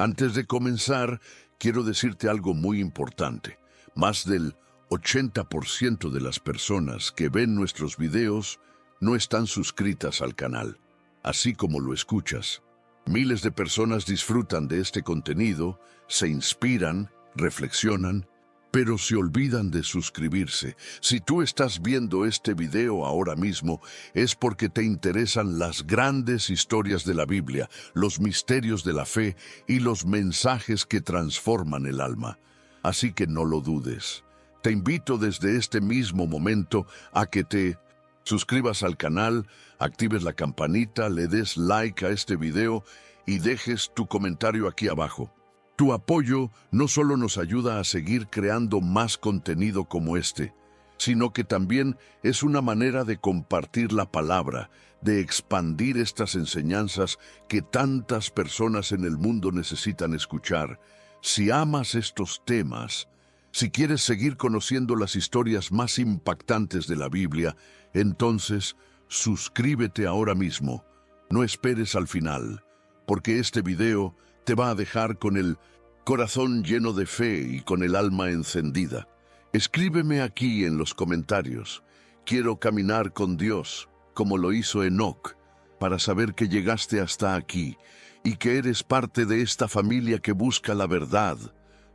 Antes de comenzar, quiero decirte algo muy importante. Más del 80% de las personas que ven nuestros videos no están suscritas al canal, así como lo escuchas. Miles de personas disfrutan de este contenido, se inspiran, reflexionan, pero se olvidan de suscribirse. Si tú estás viendo este video ahora mismo, es porque te interesan las grandes historias de la Biblia, los misterios de la fe y los mensajes que transforman el alma. Así que no lo dudes. Te invito desde este mismo momento a que te suscribas al canal, actives la campanita, le des like a este video y dejes tu comentario aquí abajo. Tu apoyo no solo nos ayuda a seguir creando más contenido como este, sino que también es una manera de compartir la palabra, de expandir estas enseñanzas que tantas personas en el mundo necesitan escuchar. Si amas estos temas, si quieres seguir conociendo las historias más impactantes de la Biblia, entonces suscríbete ahora mismo. No esperes al final, porque este video te va a dejar con el corazón lleno de fe y con el alma encendida. Escríbeme aquí en los comentarios. Quiero caminar con Dios, como lo hizo Enoc, para saber que llegaste hasta aquí y que eres parte de esta familia que busca la verdad,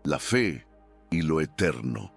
la fe y lo eterno.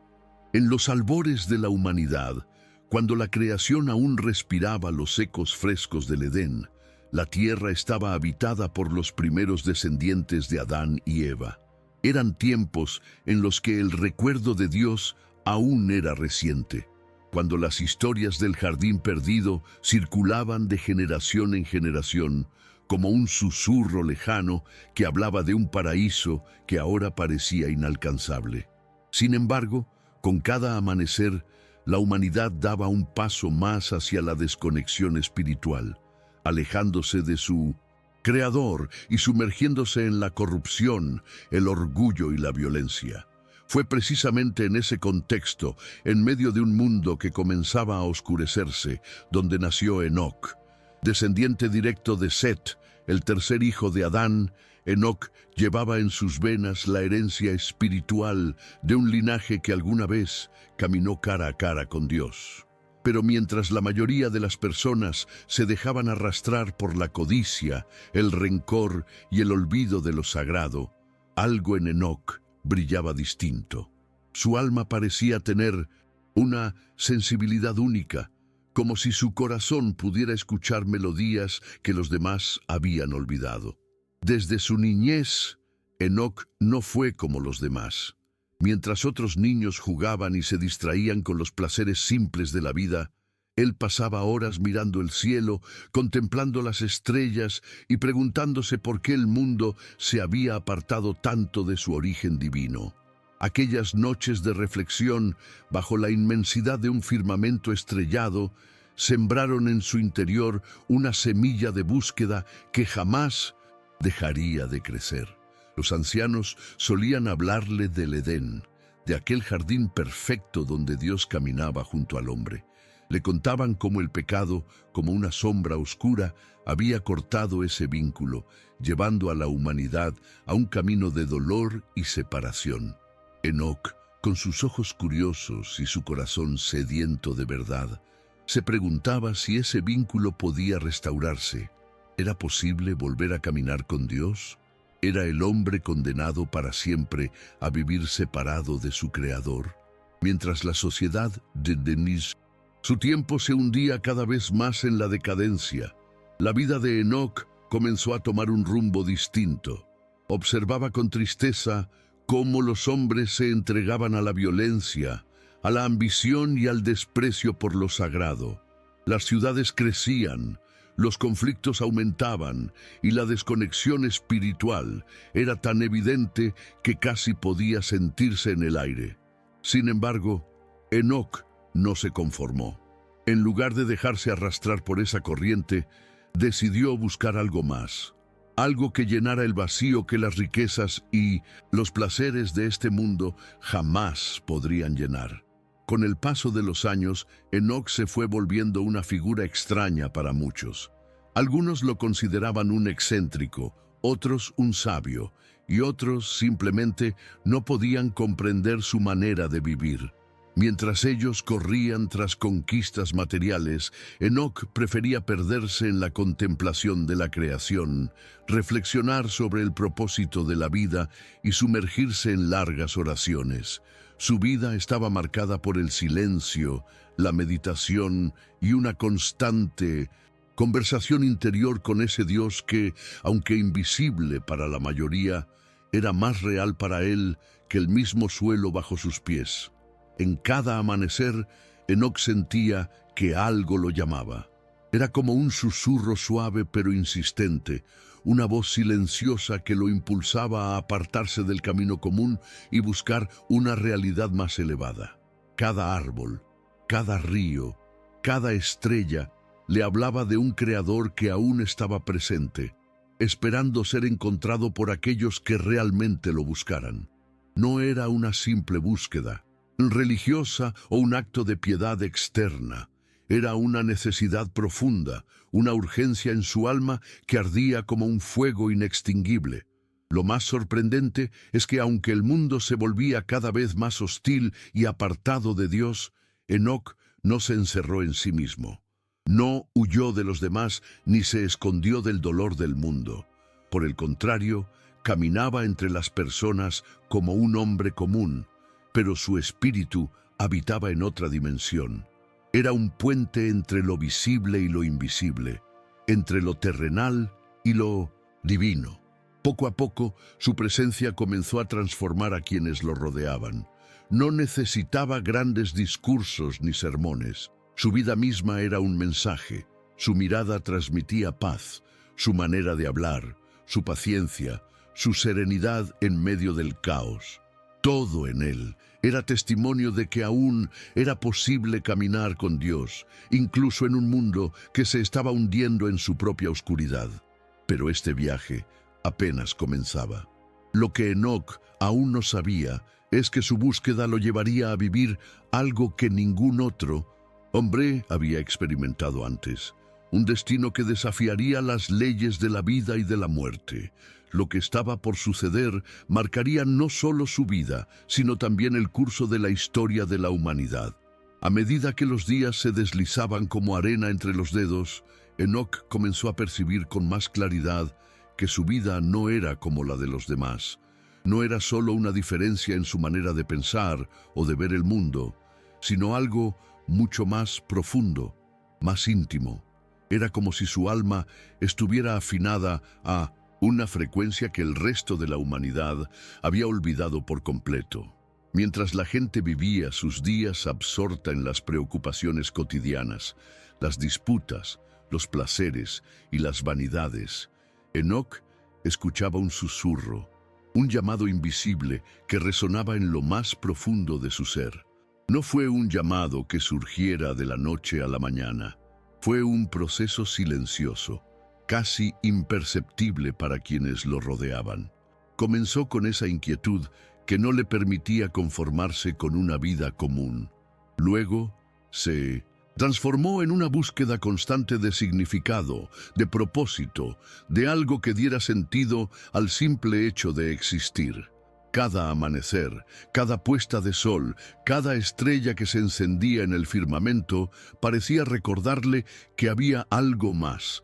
En los albores de la humanidad, cuando la creación aún respiraba los ecos frescos del Edén, la tierra estaba habitada por los primeros descendientes de Adán y Eva. Eran tiempos en los que el recuerdo de Dios aún era reciente, cuando las historias del jardín perdido circulaban de generación en generación, como un susurro lejano que hablaba de un paraíso que ahora parecía inalcanzable. Sin embargo, con cada amanecer, la humanidad daba un paso más hacia la desconexión espiritual, alejándose de su Creador y sumergiéndose en la corrupción, el orgullo y la violencia. Fue precisamente en ese contexto, en medio de un mundo que comenzaba a oscurecerse, donde nació Enoc. Descendiente directo de Set, el tercer hijo de Adán, Enoc llevaba en sus venas la herencia espiritual de un linaje que alguna vez caminó cara a cara con Dios. Pero mientras la mayoría de las personas se dejaban arrastrar por la codicia, el rencor y el olvido de lo sagrado, algo en Enoc brillaba distinto. Su alma parecía tener una sensibilidad única, como si su corazón pudiera escuchar melodías que los demás habían olvidado. Desde su niñez, Enoc no fue como los demás. Mientras otros niños jugaban y se distraían con los placeres simples de la vida, él pasaba horas mirando el cielo, contemplando las estrellas y preguntándose por qué el mundo se había apartado tanto de su origen divino. Aquellas noches de reflexión, bajo la inmensidad de un firmamento estrellado, sembraron en su interior una semilla de búsqueda que jamás dejaría de crecer. Los ancianos solían hablarle del Edén, de aquel jardín perfecto donde Dios caminaba junto al hombre. Le contaban cómo el pecado, como una sombra oscura, había cortado ese vínculo, llevando a la humanidad a un camino de dolor y separación. Enoc, con sus ojos curiosos y su corazón sediento de verdad, se preguntaba si ese vínculo podía restaurarse. ¿Era posible volver a caminar con Dios? ¿Era el hombre condenado para siempre a vivir separado de su Creador? Mientras la sociedad de Denis, su tiempo se hundía cada vez más en la decadencia, la vida de Enoc comenzó a tomar un rumbo distinto. Observaba con tristeza cómo los hombres se entregaban a la violencia, a la ambición y al desprecio por lo sagrado. Las ciudades crecían, los conflictos aumentaban y la desconexión espiritual era tan evidente que casi podía sentirse en el aire. Sin embargo, Enoc no se conformó. En lugar de dejarse arrastrar por esa corriente, decidió buscar algo más, algo que llenara el vacío que las riquezas y los placeres de este mundo jamás podrían llenar. Con el paso de los años, Enoc se fue volviendo una figura extraña para muchos. Algunos lo consideraban un excéntrico, otros un sabio, y otros simplemente no podían comprender su manera de vivir. Mientras ellos corrían tras conquistas materiales, Enoc prefería perderse en la contemplación de la creación, reflexionar sobre el propósito de la vida y sumergirse en largas oraciones. Su vida estaba marcada por el silencio, la meditación y una constante conversación interior con ese Dios que, aunque invisible para la mayoría, era más real para él que el mismo suelo bajo sus pies. En cada amanecer, Enoc sentía que algo lo llamaba. Era como un susurro suave pero insistente, una voz silenciosa que lo impulsaba a apartarse del camino común y buscar una realidad más elevada. Cada árbol, cada río, cada estrella le hablaba de un creador que aún estaba presente, esperando ser encontrado por aquellos que realmente lo buscaran. No era una simple búsqueda religiosa o un acto de piedad externa. Era una necesidad profunda, una urgencia en su alma que ardía como un fuego inextinguible. Lo más sorprendente es que aunque el mundo se volvía cada vez más hostil y apartado de Dios, Enoc no se encerró en sí mismo. No huyó de los demás ni se escondió del dolor del mundo. Por el contrario, caminaba entre las personas como un hombre común, pero su espíritu habitaba en otra dimensión. Era un puente entre lo visible y lo invisible, entre lo terrenal y lo divino. Poco a poco, su presencia comenzó a transformar a quienes lo rodeaban. No necesitaba grandes discursos ni sermones. Su vida misma era un mensaje. Su mirada transmitía paz, su manera de hablar, su paciencia, su serenidad en medio del caos. Todo en él era testimonio de que aún era posible caminar con Dios, incluso en un mundo que se estaba hundiendo en su propia oscuridad. Pero este viaje apenas comenzaba. Lo que Enoc aún no sabía es que su búsqueda lo llevaría a vivir algo que ningún otro hombre había experimentado antes. Un destino que desafiaría las leyes de la vida y de la muerte. Lo que estaba por suceder marcaría no solo su vida, sino también el curso de la historia de la humanidad. A medida que los días se deslizaban como arena entre los dedos, Enoc comenzó a percibir con más claridad que su vida no era como la de los demás. No era solo una diferencia en su manera de pensar o de ver el mundo, sino algo mucho más profundo, más íntimo. Era como si su alma estuviera afinada a una frecuencia que el resto de la humanidad había olvidado por completo. Mientras la gente vivía sus días absorta en las preocupaciones cotidianas, las disputas, los placeres y las vanidades, Enoc escuchaba un susurro, un llamado invisible que resonaba en lo más profundo de su ser. No fue un llamado que surgiera de la noche a la mañana. Fue un proceso silencioso, casi imperceptible para quienes lo rodeaban. Comenzó con esa inquietud que no le permitía conformarse con una vida común. Luego se transformó en una búsqueda constante de significado, de propósito, de algo que diera sentido al simple hecho de existir. Cada amanecer, cada puesta de sol, cada estrella que se encendía en el firmamento parecía recordarle que había algo más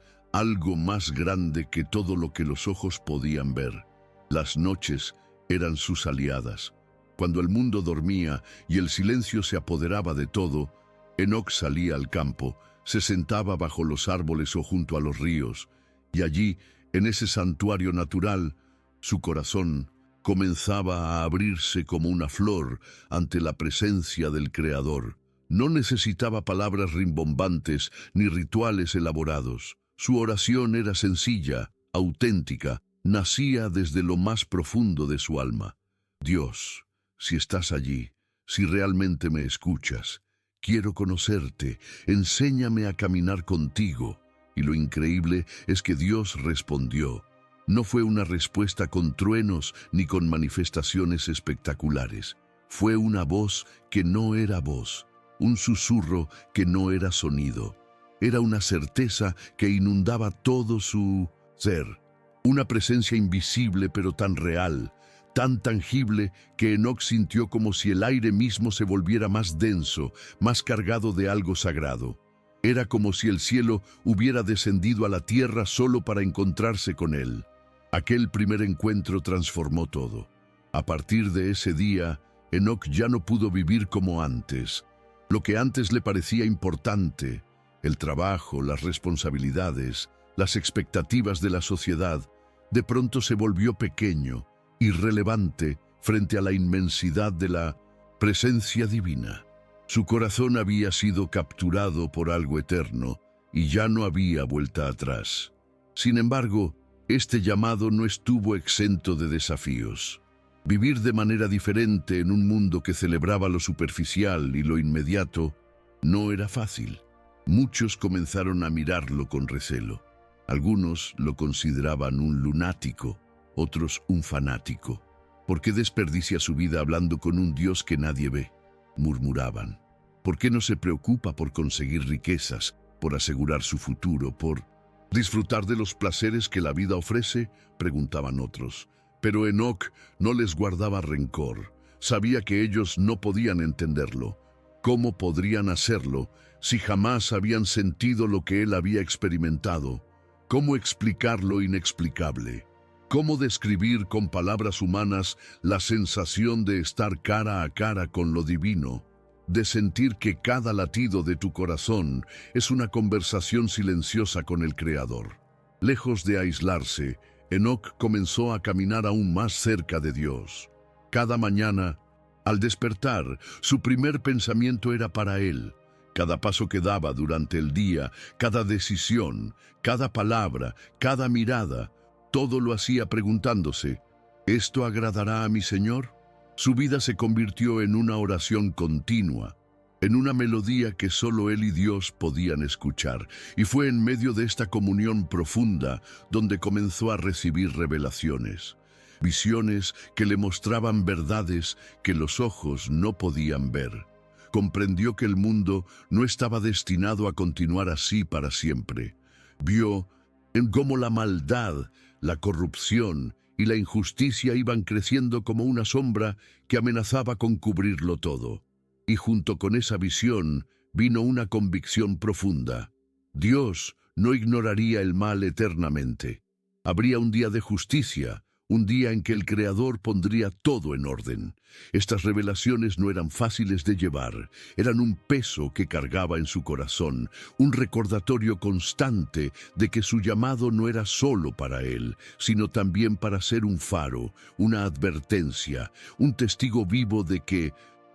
grande que todo lo que los ojos podían ver. Las noches eran sus aliadas. Cuando el mundo dormía y el silencio se apoderaba de todo, Enoc salía al campo, se sentaba bajo los árboles o junto a los ríos, y allí, en ese santuario natural, su corazón comenzaba a abrirse como una flor ante la presencia del Creador. No necesitaba palabras rimbombantes ni rituales elaborados. Su oración era sencilla, auténtica, nacía desde lo más profundo de su alma. Dios, si estás allí, si realmente me escuchas, quiero conocerte, enséñame a caminar contigo. Y lo increíble es que Dios respondió. No fue una respuesta con truenos ni con manifestaciones espectaculares. Fue una voz que no era voz, un susurro que no era sonido. Era una certeza que inundaba todo su ser. Una presencia invisible pero tan real, tan tangible que Enoc sintió como si el aire mismo se volviera más denso, más cargado de algo sagrado. Era como si el cielo hubiera descendido a la tierra solo para encontrarse con él. Aquel primer encuentro transformó todo. A partir de ese día, Enoc ya no pudo vivir como antes. Lo que antes le parecía importante, el trabajo, las responsabilidades, las expectativas de la sociedad, de pronto se volvió pequeño, irrelevante frente a la inmensidad de la presencia divina. Su corazón había sido capturado por algo eterno y ya no había vuelta atrás. Sin embargo, este llamado no estuvo exento de desafíos. Vivir de manera diferente en un mundo que celebraba lo superficial y lo inmediato no era fácil. Muchos comenzaron a mirarlo con recelo. Algunos lo consideraban un lunático, otros un fanático. ¿Por qué desperdicia su vida hablando con un Dios que nadie ve?, murmuraban. ¿Por qué no se preocupa por conseguir riquezas, por asegurar su futuro, por disfrutar de los placeres que la vida ofrece?, preguntaban otros. Pero Enoc no les guardaba rencor. Sabía que ellos no podían entenderlo. ¿Cómo podrían hacerlo si jamás habían sentido lo que él había experimentado? ¿Cómo explicar lo inexplicable? ¿Cómo describir con palabras humanas la sensación de estar cara a cara con lo divino? De sentir que cada latido de tu corazón es una conversación silenciosa con el Creador. Lejos de aislarse, Enoc comenzó a caminar aún más cerca de Dios. Cada mañana, al despertar, su primer pensamiento era para él. Cada paso que daba durante el día, cada decisión, cada palabra, cada mirada, todo lo hacía preguntándose, ¿esto agradará a mi Señor? Su vida se convirtió en una oración continua, en una melodía que solo él y Dios podían escuchar, y fue en medio de esta comunión profunda donde comenzó a recibir revelaciones, visiones que le mostraban verdades que los ojos no podían ver. Comprendió que el mundo no estaba destinado a continuar así para siempre. Vio en cómo la maldad, la corrupción y la injusticia iban creciendo como una sombra que amenazaba con cubrirlo todo. Y junto con esa visión vino una convicción profunda. Dios no ignoraría el mal eternamente. Habría un día de justicia, un día en que el Creador pondría todo en orden. Estas revelaciones no eran fáciles de llevar, eran un peso que cargaba en su corazón, un recordatorio constante de que su llamado no era solo para él, sino también para ser un faro, una advertencia, un testigo vivo de que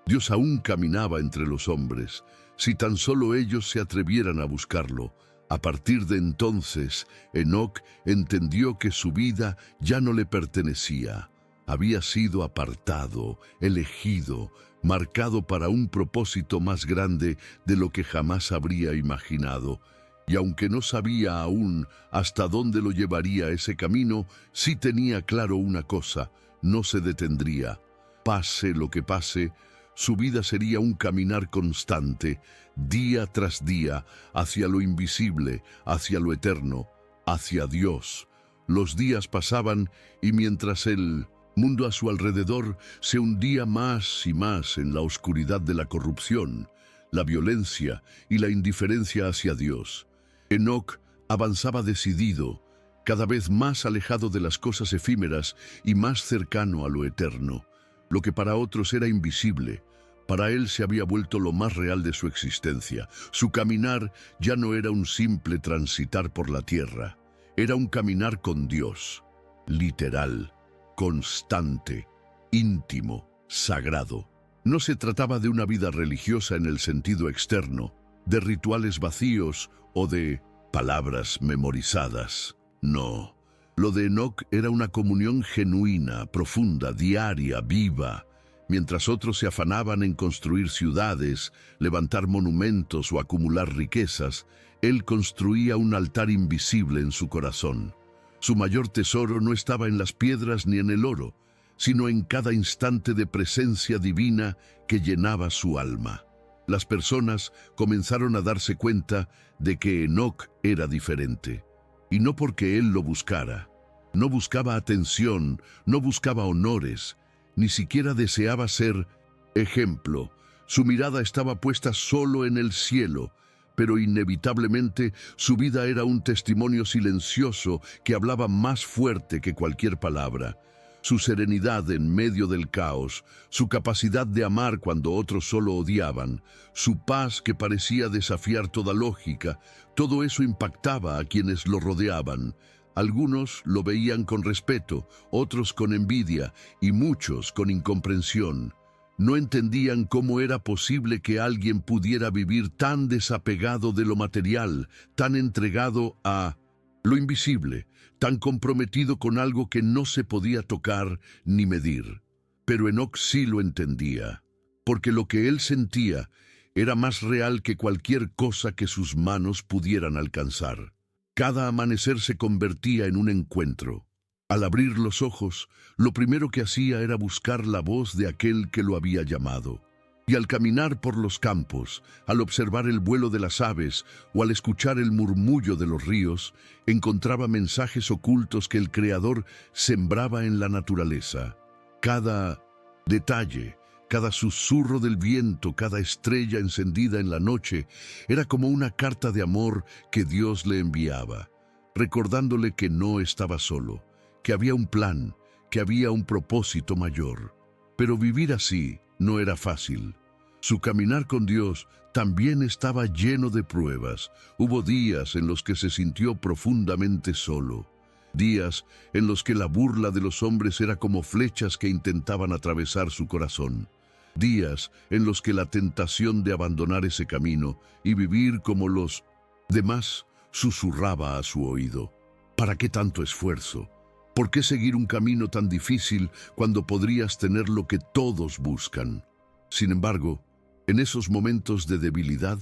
Dios aún caminaba entre los hombres, si tan solo ellos se atrevieran a buscarlo. A partir de entonces, Enoc entendió que su vida ya no le pertenecía. Había sido apartado, elegido, marcado para un propósito más grande de lo que jamás habría imaginado. Y aunque no sabía aún hasta dónde lo llevaría ese camino, sí tenía claro una cosa: no se detendría. Pase lo que pase, su vida sería un caminar constante, día tras día, hacia lo invisible, hacia lo eterno, hacia Dios. Los días pasaban y mientras el mundo a su alrededor se hundía más y más en la oscuridad de la corrupción, la violencia y la indiferencia hacia Dios, Enoc avanzaba decidido, cada vez más alejado de las cosas efímeras y más cercano a lo eterno. Lo que para otros era invisible, para él se había vuelto lo más real de su existencia. Su caminar ya no era un simple transitar por la tierra, era un caminar con Dios, literal, constante, íntimo, sagrado. No se trataba de una vida religiosa en el sentido externo, de rituales vacíos o de palabras memorizadas. No, lo de Enoc era una comunión genuina, profunda, diaria, viva. Mientras otros se afanaban en construir ciudades, levantar monumentos o acumular riquezas, él construía un altar invisible en su corazón. Su mayor tesoro no estaba en las piedras ni en el oro, sino en cada instante de presencia divina que llenaba su alma. Las personas comenzaron a darse cuenta de que Enoc era diferente, y no porque él lo buscara, No buscaba atención, no buscaba honores, ni siquiera deseaba ser ejemplo. Su mirada estaba puesta solo en el cielo, pero inevitablemente su vida era un testimonio silencioso que hablaba más fuerte que cualquier palabra. Su serenidad en medio del caos, su capacidad de amar cuando otros solo odiaban, su paz que parecía desafiar toda lógica, todo eso impactaba a quienes lo rodeaban. Algunos lo veían con respeto, otros con envidia y muchos con incomprensión. No entendían cómo era posible que alguien pudiera vivir tan desapegado de lo material, tan entregado a lo invisible, tan comprometido con algo que no se podía tocar ni medir. Pero Enoc sí lo entendía, porque lo que él sentía era más real que cualquier cosa que sus manos pudieran alcanzar. Cada amanecer se convertía en un encuentro. Al abrir los ojos, lo primero que hacía era buscar la voz de aquel que lo había llamado. Y al caminar por los campos, al observar el vuelo de las aves o al escuchar el murmullo de los ríos, encontraba mensajes ocultos que el Creador sembraba en la naturaleza. Cada detalle, cada susurro del viento, cada estrella encendida en la noche, era como una carta de amor que Dios le enviaba, recordándole que no estaba solo, que había un plan, que había un propósito mayor. Pero vivir así no era fácil. Su caminar con Dios también estaba lleno de pruebas. Hubo días en los que se sintió profundamente solo. Días en los que la burla de los hombres era como flechas que intentaban atravesar su corazón. Días en los que la tentación de abandonar ese camino y vivir como los demás susurraba a su oído. ¿Para qué tanto esfuerzo? ¿Por qué seguir un camino tan difícil cuando podrías tener lo que todos buscan? Sin embargo, en esos momentos de debilidad,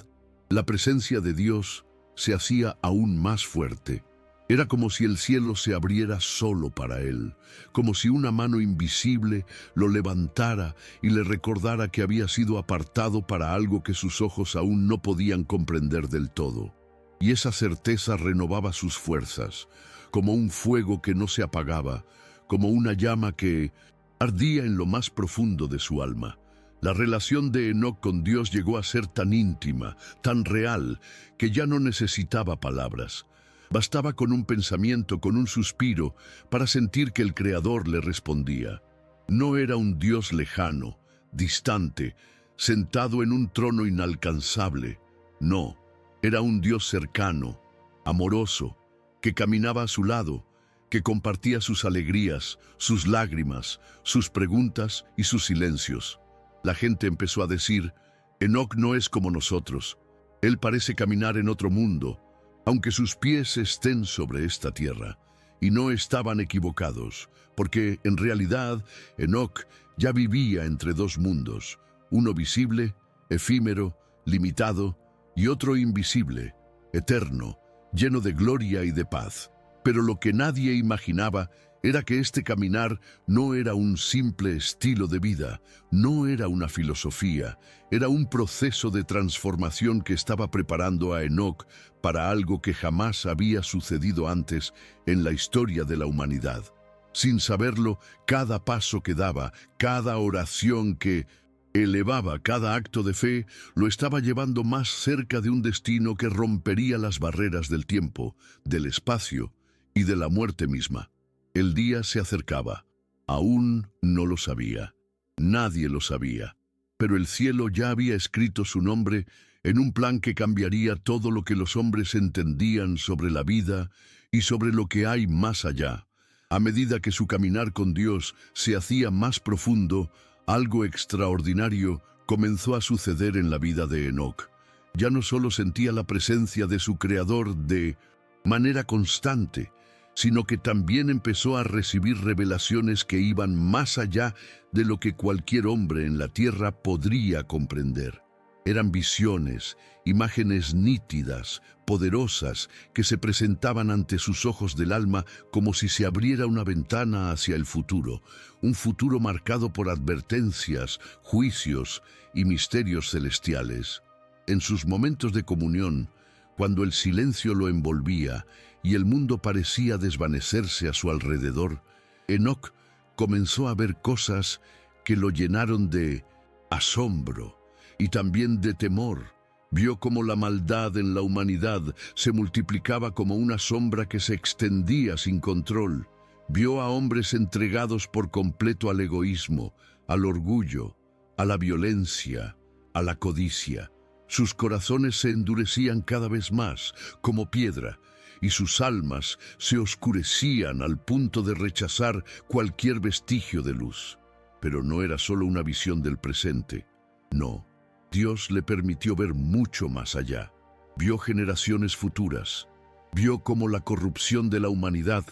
la presencia de Dios se hacía aún más fuerte. Era como si el cielo se abriera solo para él, como si una mano invisible lo levantara y le recordara que había sido apartado para algo que sus ojos aún no podían comprender del todo. Y esa certeza renovaba sus fuerzas, como un fuego que no se apagaba, como una llama que ardía en lo más profundo de su alma. La relación de Enoc con Dios llegó a ser tan íntima, tan real, que ya no necesitaba palabras. Bastaba con un pensamiento, con un suspiro, para sentir que el Creador le respondía. No era un Dios lejano, distante, sentado en un trono inalcanzable. No, era un Dios cercano, amoroso, que caminaba a su lado, que compartía sus alegrías, sus lágrimas, sus preguntas y sus silencios. La gente empezó a decir, Enoc no es como nosotros. Él parece caminar en otro mundo, aunque sus pies estén sobre esta tierra. Y no estaban equivocados, porque en realidad Enoc ya vivía entre dos mundos, uno visible, efímero, limitado, y otro invisible, eterno, lleno de gloria y de paz. Pero lo que nadie imaginaba era que este caminar no era un simple estilo de vida, no era una filosofía, era un proceso de transformación que estaba preparando a Enoc para algo que jamás había sucedido antes en la historia de la humanidad. Sin saberlo, cada paso que daba, cada oración que elevaba, cada acto de fe, lo estaba llevando más cerca de un destino que rompería las barreras del tiempo, del espacio y de la muerte misma. El día se acercaba. Aún no lo sabía. Nadie lo sabía. Pero el cielo ya había escrito su nombre en un plan que cambiaría todo lo que los hombres entendían sobre la vida y sobre lo que hay más allá. A medida que su caminar con Dios se hacía más profundo, algo extraordinario comenzó a suceder en la vida de Enoc. Ya no solo sentía la presencia de su Creador de manera constante, sino que también empezó a recibir revelaciones que iban más allá de lo que cualquier hombre en la tierra podría comprender. Eran visiones, imágenes nítidas, poderosas, que se presentaban ante sus ojos del alma como si se abriera una ventana hacia el futuro, un futuro marcado por advertencias, juicios y misterios celestiales. En sus momentos de comunión, cuando el silencio lo envolvía, y el mundo parecía desvanecerse a su alrededor, Enoc comenzó a ver cosas que lo llenaron de asombro y también de temor. Vio cómo la maldad en la humanidad se multiplicaba como una sombra que se extendía sin control. Vio a hombres entregados por completo al egoísmo, al orgullo, a la violencia, a la codicia. Sus corazones se endurecían cada vez más, como piedra, y sus almas se oscurecían al punto de rechazar cualquier vestigio de luz. Pero no era solo una visión del presente. No, Dios le permitió ver mucho más allá. Vio generaciones futuras. Vio cómo la corrupción de la humanidad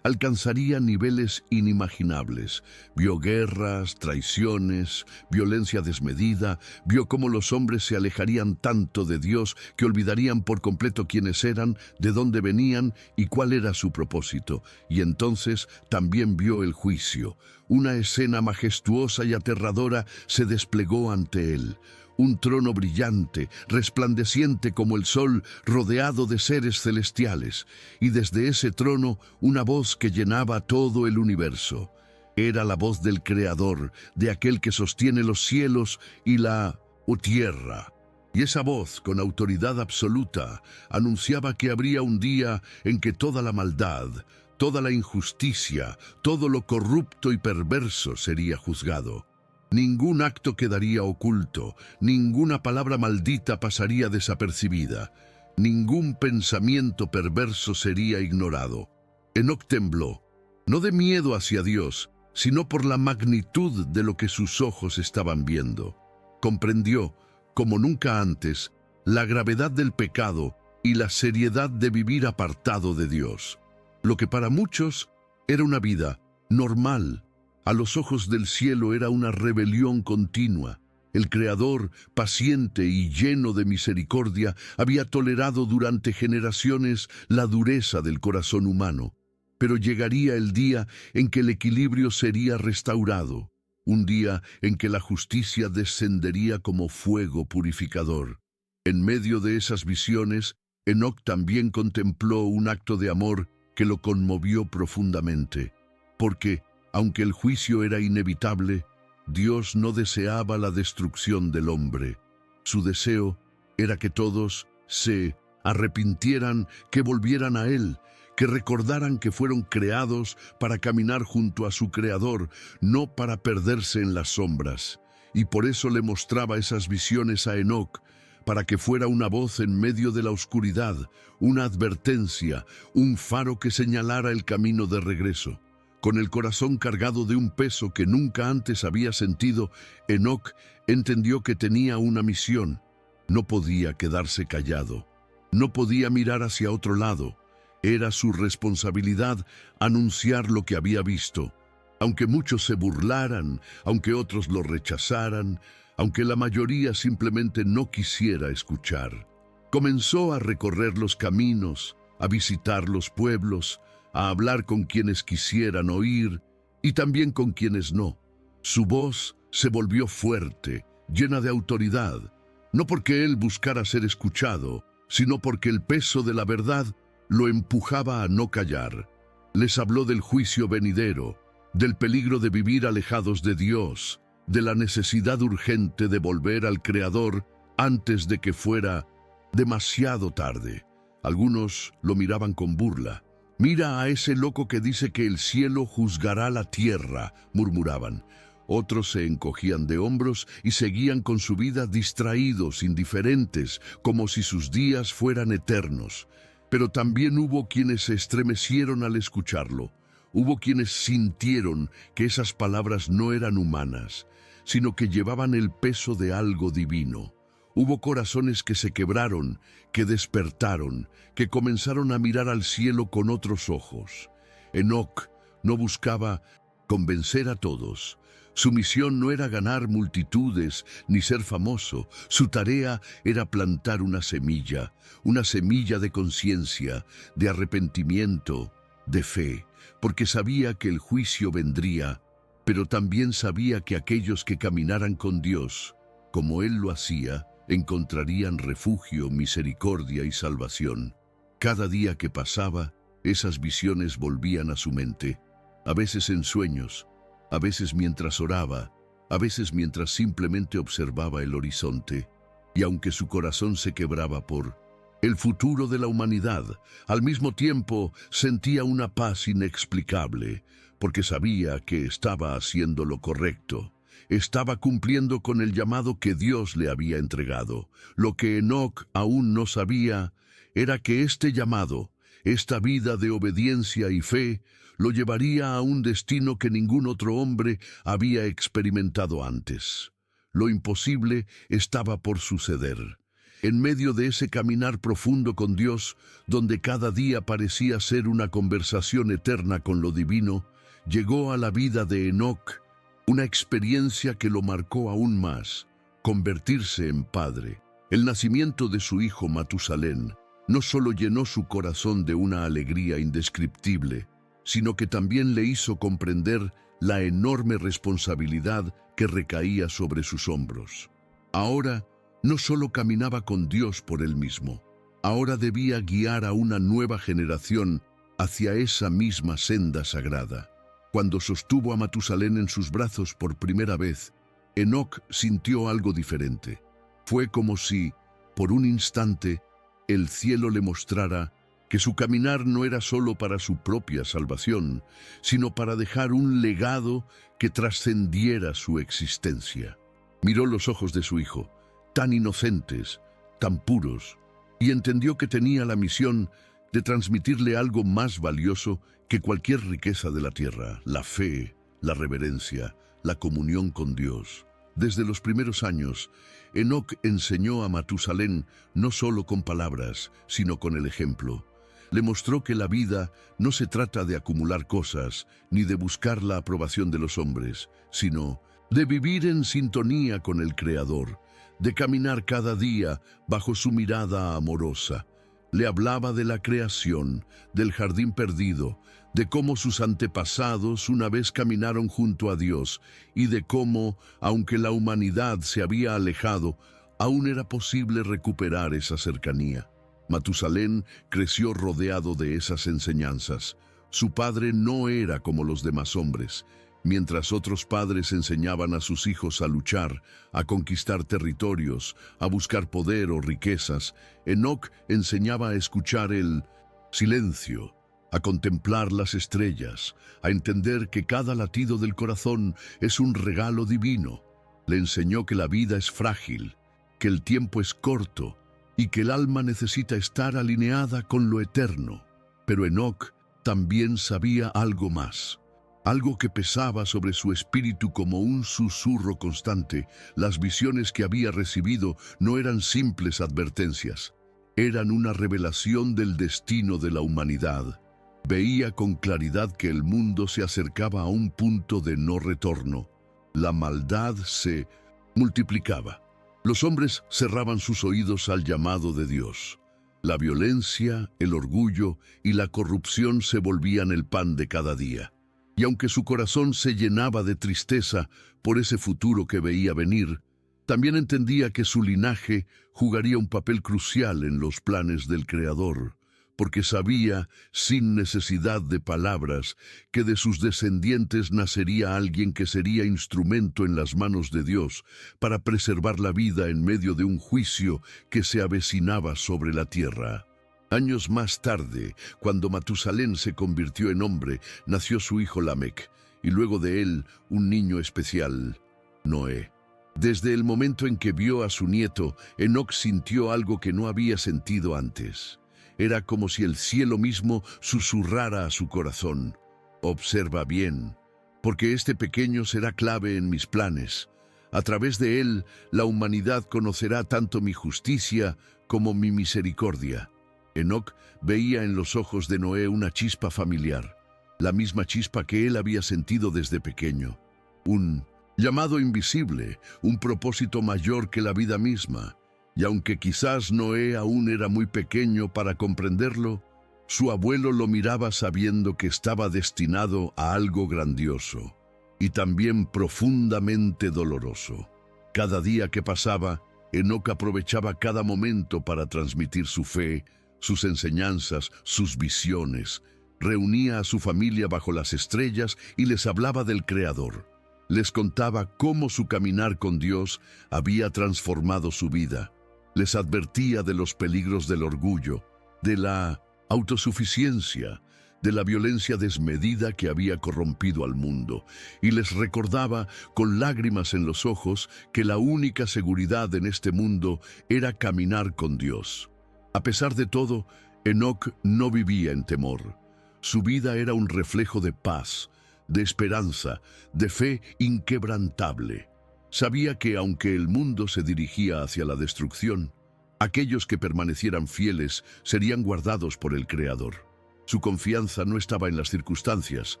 alcanzaría niveles inimaginables. Vio guerras, traiciones, violencia desmedida. Vio cómo los hombres se alejarían tanto de Dios que olvidarían por completo quiénes eran, de dónde venían y cuál era su propósito. Y entonces también vio el juicio. Una escena majestuosa y aterradora se desplegó ante él. Un trono brillante, resplandeciente como el sol, rodeado de seres celestiales, y desde ese trono una voz que llenaba todo el universo. Era la voz del Creador, de aquel que sostiene los cielos y la tierra. Y esa voz, con autoridad absoluta, anunciaba que habría un día en que toda la maldad, toda la injusticia, todo lo corrupto y perverso sería juzgado. Ningún acto quedaría oculto, ninguna palabra maldita pasaría desapercibida, ningún pensamiento perverso sería ignorado. Enoc tembló, no de miedo hacia Dios, sino por la magnitud de lo que sus ojos estaban viendo. Comprendió, como nunca antes, la gravedad del pecado y la seriedad de vivir apartado de Dios. Lo que para muchos era una vida normal, a los ojos del cielo era una rebelión continua. El Creador, paciente y lleno de misericordia, había tolerado durante generaciones la dureza del corazón humano. Pero llegaría el día en que el equilibrio sería restaurado, un día en que la justicia descendería como fuego purificador. En medio de esas visiones, Enoc también contempló un acto de amor que lo conmovió profundamente, porque aunque el juicio era inevitable, Dios no deseaba la destrucción del hombre. Su deseo era que todos se arrepintieran, que volvieran a Él, que recordaran que fueron creados para caminar junto a su Creador, no para perderse en las sombras. Y por eso le mostraba esas visiones a Enoc, para que fuera una voz en medio de la oscuridad, una advertencia, un faro que señalara el camino de regreso. Con el corazón cargado de un peso que nunca antes había sentido, Enoc entendió que tenía una misión. No podía quedarse callado. No podía mirar hacia otro lado. Era su responsabilidad anunciar lo que había visto. Aunque muchos se burlaran, aunque otros lo rechazaran, aunque la mayoría simplemente no quisiera escuchar. Comenzó a recorrer los caminos, a visitar los pueblos, a hablar con quienes quisieran oír y también con quienes no. Su voz se volvió fuerte, llena de autoridad, no porque él buscara ser escuchado, sino porque el peso de la verdad lo empujaba a no callar. Les habló del juicio venidero, del peligro de vivir alejados de Dios, de la necesidad urgente de volver al Creador antes de que fuera demasiado tarde. Algunos lo miraban con burla. «Mira a ese loco que dice que el cielo juzgará la tierra», murmuraban. Otros se encogían de hombros y seguían con su vida distraídos, indiferentes, como si sus días fueran eternos. Pero también hubo quienes se estremecieron al escucharlo. Hubo quienes sintieron que esas palabras no eran humanas, sino que llevaban el peso de algo divino. Hubo corazones que se quebraron, que despertaron, que comenzaron a mirar al cielo con otros ojos. Enoc no buscaba convencer a todos. Su misión no era ganar multitudes ni ser famoso. Su tarea era plantar una semilla de conciencia, de arrepentimiento, de fe, porque sabía que el juicio vendría, pero también sabía que aquellos que caminaran con Dios, como Él lo hacía, encontrarían refugio, misericordia y salvación. Cada día que pasaba, Esas visiones volvían a su mente, a veces en sueños, a veces mientras oraba, a veces mientras simplemente observaba el horizonte. Y aunque su corazón se quebraba por el futuro de la humanidad, al mismo tiempo sentía una paz inexplicable, porque sabía que estaba haciendo lo correcto. Estaba cumpliendo con el llamado que Dios le había entregado. Lo que Enoc aún no sabía era que este llamado, esta vida de obediencia y fe, lo llevaría a un destino que ningún otro hombre había experimentado antes. Lo imposible estaba por suceder. En medio de ese caminar profundo con Dios, donde cada día parecía ser una conversación eterna con lo divino, llegó a la vida de Enoc una experiencia que lo marcó aún más: convertirse en padre. El nacimiento de su hijo Matusalén no solo llenó su corazón de una alegría indescriptible, sino que también le hizo comprender la enorme responsabilidad que recaía sobre sus hombros. Ahora no solo caminaba con Dios por él mismo, ahora debía guiar a una nueva generación hacia esa misma senda sagrada. Cuando sostuvo a Matusalén en sus brazos por primera vez, Enoc sintió algo diferente. Fue como si, por un instante, el cielo le mostrara que su caminar no era solo para su propia salvación, sino para dejar un legado que trascendiera su existencia. Miró los ojos de su hijo, tan inocentes, tan puros, y entendió que tenía la misión de transmitirle algo más valioso que cualquier riqueza de la tierra: la fe, la reverencia, la comunión con Dios. Desde los primeros años, Enoc enseñó a Matusalén no solo con palabras, sino con el ejemplo. Le mostró que la vida no se trata de acumular cosas, ni de buscar la aprobación de los hombres, sino de vivir en sintonía con el Creador, de caminar cada día bajo su mirada amorosa. Le hablaba de la creación, del jardín perdido, de cómo sus antepasados una vez caminaron junto a Dios y de cómo, aunque la humanidad se había alejado, aún era posible recuperar esa cercanía. Matusalén creció rodeado de esas enseñanzas. Su padre no era como los demás hombres. Mientras otros padres enseñaban a sus hijos a luchar, a conquistar territorios, a buscar poder o riquezas, Enoc enseñaba a escuchar el silencio, a contemplar las estrellas, a entender que cada latido del corazón es un regalo divino. Le enseñó que la vida es frágil, que el tiempo es corto y que el alma necesita estar alineada con lo eterno. Pero Enoc también sabía algo más. Algo que pesaba sobre su espíritu como un susurro constante. Las visiones que había recibido no eran simples advertencias, eran una revelación del destino de la humanidad. Veía con claridad que el mundo se acercaba a un punto de no retorno. La maldad se multiplicaba. Los hombres cerraban sus oídos al llamado de Dios. La violencia, el orgullo y la corrupción se volvían el pan de cada día. Y aunque su corazón se llenaba de tristeza por ese futuro que veía venir, también entendía que su linaje jugaría un papel crucial en los planes del Creador, porque sabía, sin necesidad de palabras, que de sus descendientes nacería alguien que sería instrumento en las manos de Dios para preservar la vida en medio de un juicio que se avecinaba sobre la tierra. Años más tarde, cuando Matusalén se convirtió en hombre, nació su hijo Lamec, y luego de él un niño especial, Noé. Desde el momento en que vio a su nieto, Enoc sintió algo que no había sentido antes. Era como si el cielo mismo susurrara a su corazón: observa bien, porque este pequeño será clave en mis planes. A través de él, la humanidad conocerá tanto mi justicia como mi misericordia. Enoc veía en los ojos de Noé una chispa familiar, la misma chispa que él había sentido desde pequeño. Un llamado invisible, un propósito mayor que la vida misma. Y aunque quizás Noé aún era muy pequeño para comprenderlo, su abuelo lo miraba sabiendo que estaba destinado a algo grandioso y también profundamente doloroso. Cada día que pasaba, Enoc aprovechaba cada momento para transmitir su fe, sus enseñanzas, sus visiones. Reunía a su familia bajo las estrellas y les hablaba del Creador. Les contaba cómo su caminar con Dios había transformado su vida. Les advertía de los peligros del orgullo, de la autosuficiencia, de la violencia desmedida que había corrompido al mundo, y les recordaba con lágrimas en los ojos que la única seguridad en este mundo era caminar con Dios. A pesar de todo, Enoc no vivía en temor. Su vida era un reflejo de paz, de esperanza, de fe inquebrantable. Sabía que aunque el mundo se dirigía hacia la destrucción, aquellos que permanecieran fieles serían guardados por el Creador. Su confianza no estaba en las circunstancias,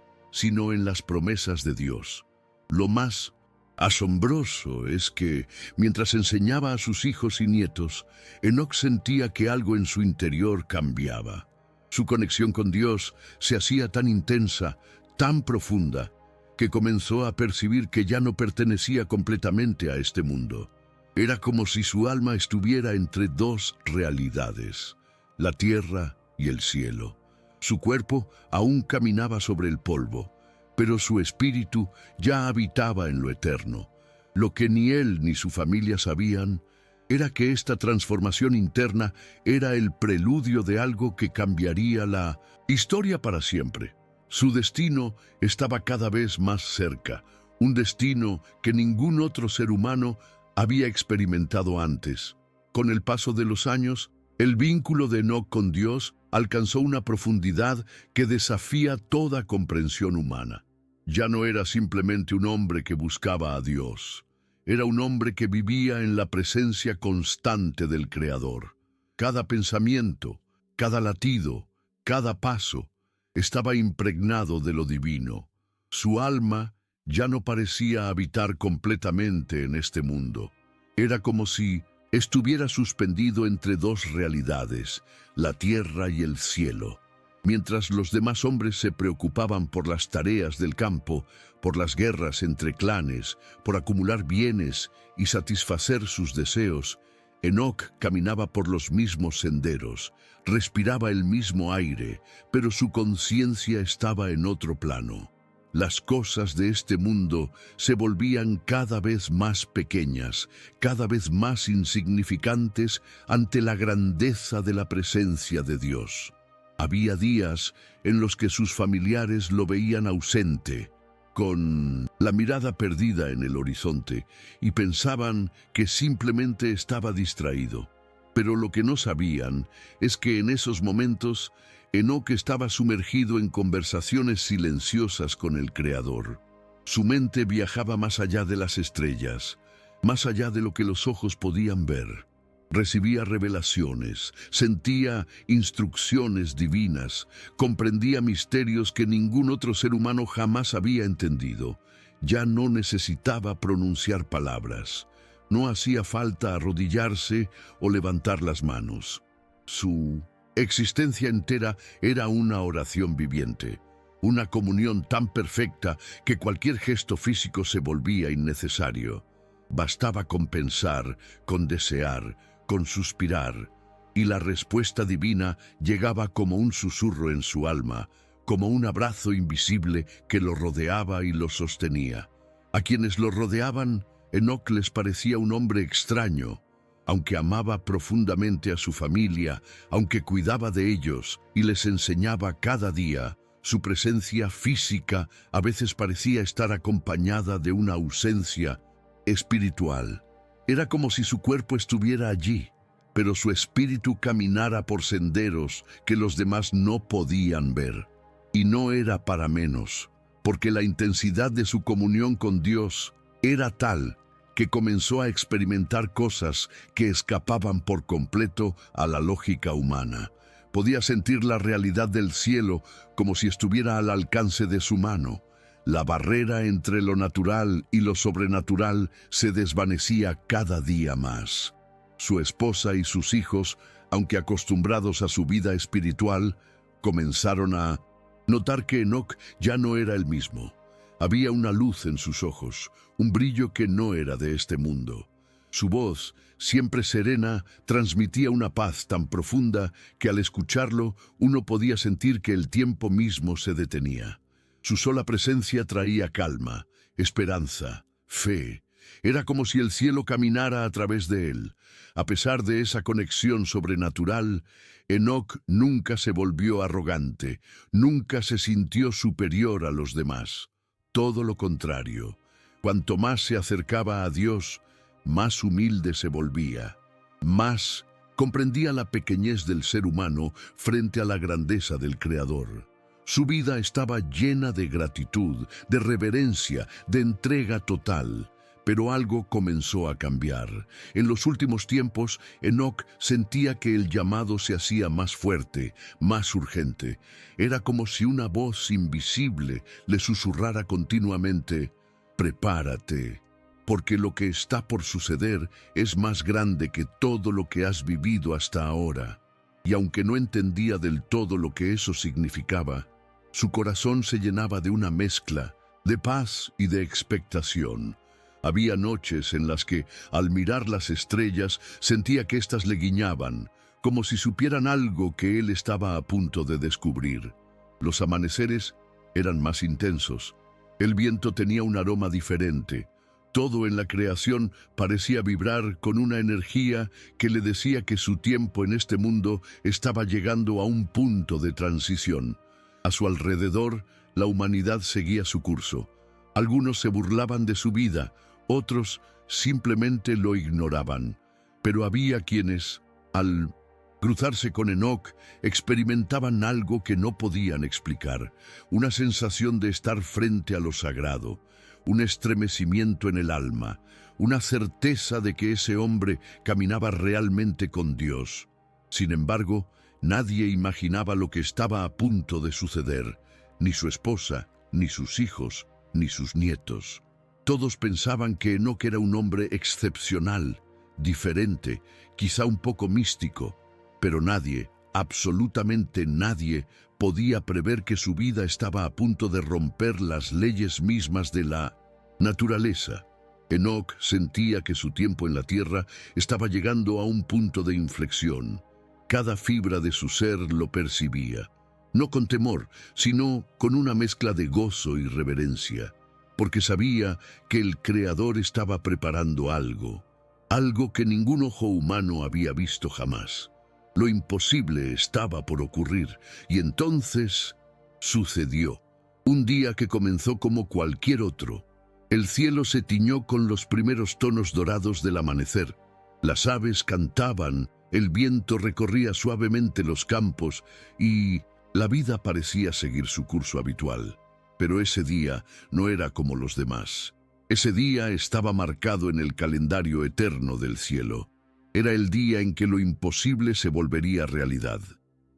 sino en las promesas de Dios. Lo más asombroso es que, mientras enseñaba a sus hijos y nietos, Enoc sentía que algo en su interior cambiaba. Su conexión con Dios se hacía tan intensa, tan profunda, que comenzó a percibir que ya no pertenecía completamente a este mundo. Era como si su alma estuviera entre dos realidades, la tierra y el cielo. Su cuerpo aún caminaba sobre el polvo, pero su espíritu ya habitaba en lo eterno. Lo que ni él ni su familia sabían era que esta transformación interna era el preludio de algo que cambiaría la historia para siempre. Su destino estaba cada vez más cerca, un destino que ningún otro ser humano había experimentado antes. Con el paso de los años, el vínculo de Enoc con Dios alcanzó una profundidad que desafía toda comprensión humana. Ya no era simplemente un hombre que buscaba a Dios. Era un hombre que vivía en la presencia constante del Creador. Cada pensamiento, cada latido, cada paso, estaba impregnado de lo divino. Su alma ya no parecía habitar completamente en este mundo. Era como si estuviera suspendido entre dos realidades, la tierra y el cielo. Mientras los demás hombres se preocupaban por las tareas del campo, por las guerras entre clanes, por acumular bienes y satisfacer sus deseos, Enoc caminaba por los mismos senderos, respiraba el mismo aire, pero su conciencia estaba en otro plano. Las cosas de este mundo se volvían cada vez más pequeñas, cada vez más insignificantes ante la grandeza de la presencia de Dios. Había días en los que sus familiares lo veían ausente, con la mirada perdida en el horizonte, y pensaban que simplemente estaba distraído. Pero lo que no sabían es que en esos momentos Enoc estaba sumergido en conversaciones silenciosas con el Creador. Su mente viajaba más allá de las estrellas, más allá de lo que los ojos podían ver. Recibía revelaciones, sentía instrucciones divinas, comprendía misterios que ningún otro ser humano jamás había entendido. Ya no necesitaba pronunciar palabras. No hacía falta arrodillarse o levantar las manos. Su existencia entera era una oración viviente, una comunión tan perfecta que cualquier gesto físico se volvía innecesario. Bastaba con pensar, con desear, con suspirar, y la respuesta divina llegaba como un susurro en su alma, como un abrazo invisible que lo rodeaba y lo sostenía. A quienes lo rodeaban, Enoc les parecía un hombre extraño. Aunque amaba profundamente a su familia, aunque cuidaba de ellos y les enseñaba cada día, su presencia física a veces parecía estar acompañada de una ausencia espiritual. Era como si su cuerpo estuviera allí, pero su espíritu caminara por senderos que los demás no podían ver. Y no era para menos, porque la intensidad de su comunión con Dios era tal que comenzó a experimentar cosas que escapaban por completo a la lógica humana. Podía sentir la realidad del cielo como si estuviera al alcance de su mano. La barrera entre lo natural y lo sobrenatural se desvanecía cada día más. Su esposa y sus hijos, aunque acostumbrados a su vida espiritual, comenzaron a notar que Enoc ya no era el mismo. Había una luz en sus ojos, un brillo que no era de este mundo. Su voz, siempre serena, transmitía una paz tan profunda que al escucharlo uno podía sentir que el tiempo mismo se detenía. Su sola presencia traía calma, esperanza, fe. Era como si el cielo caminara a través de él. A pesar de esa conexión sobrenatural, Enoc nunca se volvió arrogante, nunca se sintió superior a los demás. Todo lo contrario. Cuanto más se acercaba a Dios, más humilde se volvía, más comprendía la pequeñez del ser humano frente a la grandeza del Creador. Su vida estaba llena de gratitud, de reverencia, de entrega total. Pero algo comenzó a cambiar. En los últimos tiempos, Enoc sentía que el llamado se hacía más fuerte, más urgente. Era como si una voz invisible le susurrara continuamente: «Prepárate, porque lo que está por suceder es más grande que todo lo que has vivido hasta ahora». Y aunque no entendía del todo lo que eso significaba, su corazón se llenaba de una mezcla de paz y de expectación. Había noches en las que, al mirar las estrellas, sentía que éstas le guiñaban, como si supieran algo que él estaba a punto de descubrir. Los amaneceres eran más intensos. El viento tenía un aroma diferente. Todo en la creación parecía vibrar con una energía que le decía que su tiempo en este mundo estaba llegando a un punto de transición. A su alrededor, la humanidad seguía su curso. Algunos se burlaban de su vida, otros simplemente lo ignoraban. Pero había quienes, al cruzarse con Enoc, experimentaban algo que no podían explicar, una sensación de estar frente a lo sagrado, un estremecimiento en el alma, una certeza de que ese hombre caminaba realmente con Dios. Sin embargo, nadie imaginaba lo que estaba a punto de suceder, ni su esposa, ni sus hijos, ni sus nietos. Todos pensaban que Enoc era un hombre excepcional, diferente, quizá un poco místico, pero nadie, absolutamente nadie, podía prever que su vida estaba a punto de romper las leyes mismas de la naturaleza. Enoc sentía que su tiempo en la tierra estaba llegando a un punto de inflexión. Cada fibra de su ser lo percibía, no con temor, sino con una mezcla de gozo y reverencia, porque sabía que el Creador estaba preparando algo que ningún ojo humano había visto jamás. Lo imposible estaba por ocurrir, y entonces sucedió. Un día que comenzó como cualquier otro. El cielo se tiñó con los primeros tonos dorados del amanecer. Las aves cantaban, el viento recorría suavemente los campos y la vida parecía seguir su curso habitual. Pero ese día no era como los demás. Ese día estaba marcado en el calendario eterno del cielo. Era el día en que lo imposible se volvería realidad.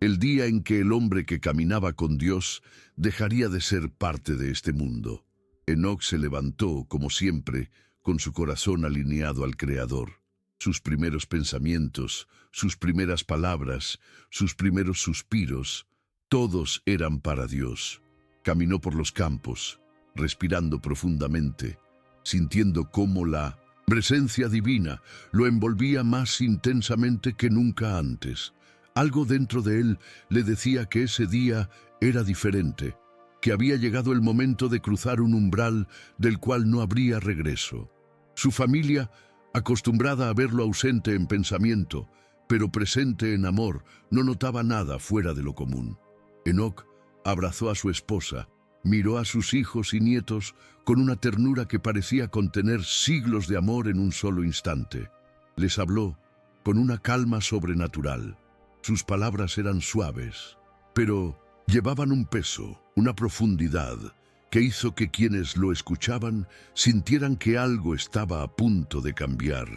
El día en que el hombre que caminaba con Dios dejaría de ser parte de este mundo. Enoc se levantó, como siempre, con su corazón alineado al Creador. Sus primeros pensamientos, sus primeras palabras, sus primeros suspiros, todos eran para Dios. Caminó por los campos, respirando profundamente, sintiendo cómo la presencia divina lo envolvía más intensamente que nunca antes. Algo dentro de él le decía que ese día era diferente, que había llegado el momento de cruzar un umbral del cual no habría regreso. Su familia, acostumbrada a verlo ausente en pensamiento, pero presente en amor, no notaba nada fuera de lo común. Enoc abrazó a su esposa, miró a sus hijos y nietos con una ternura que parecía contener siglos de amor en un solo instante. Les habló con una calma sobrenatural. Sus palabras eran suaves, pero llevaban un peso, una profundidad, que hizo que quienes lo escuchaban sintieran que algo estaba a punto de cambiar,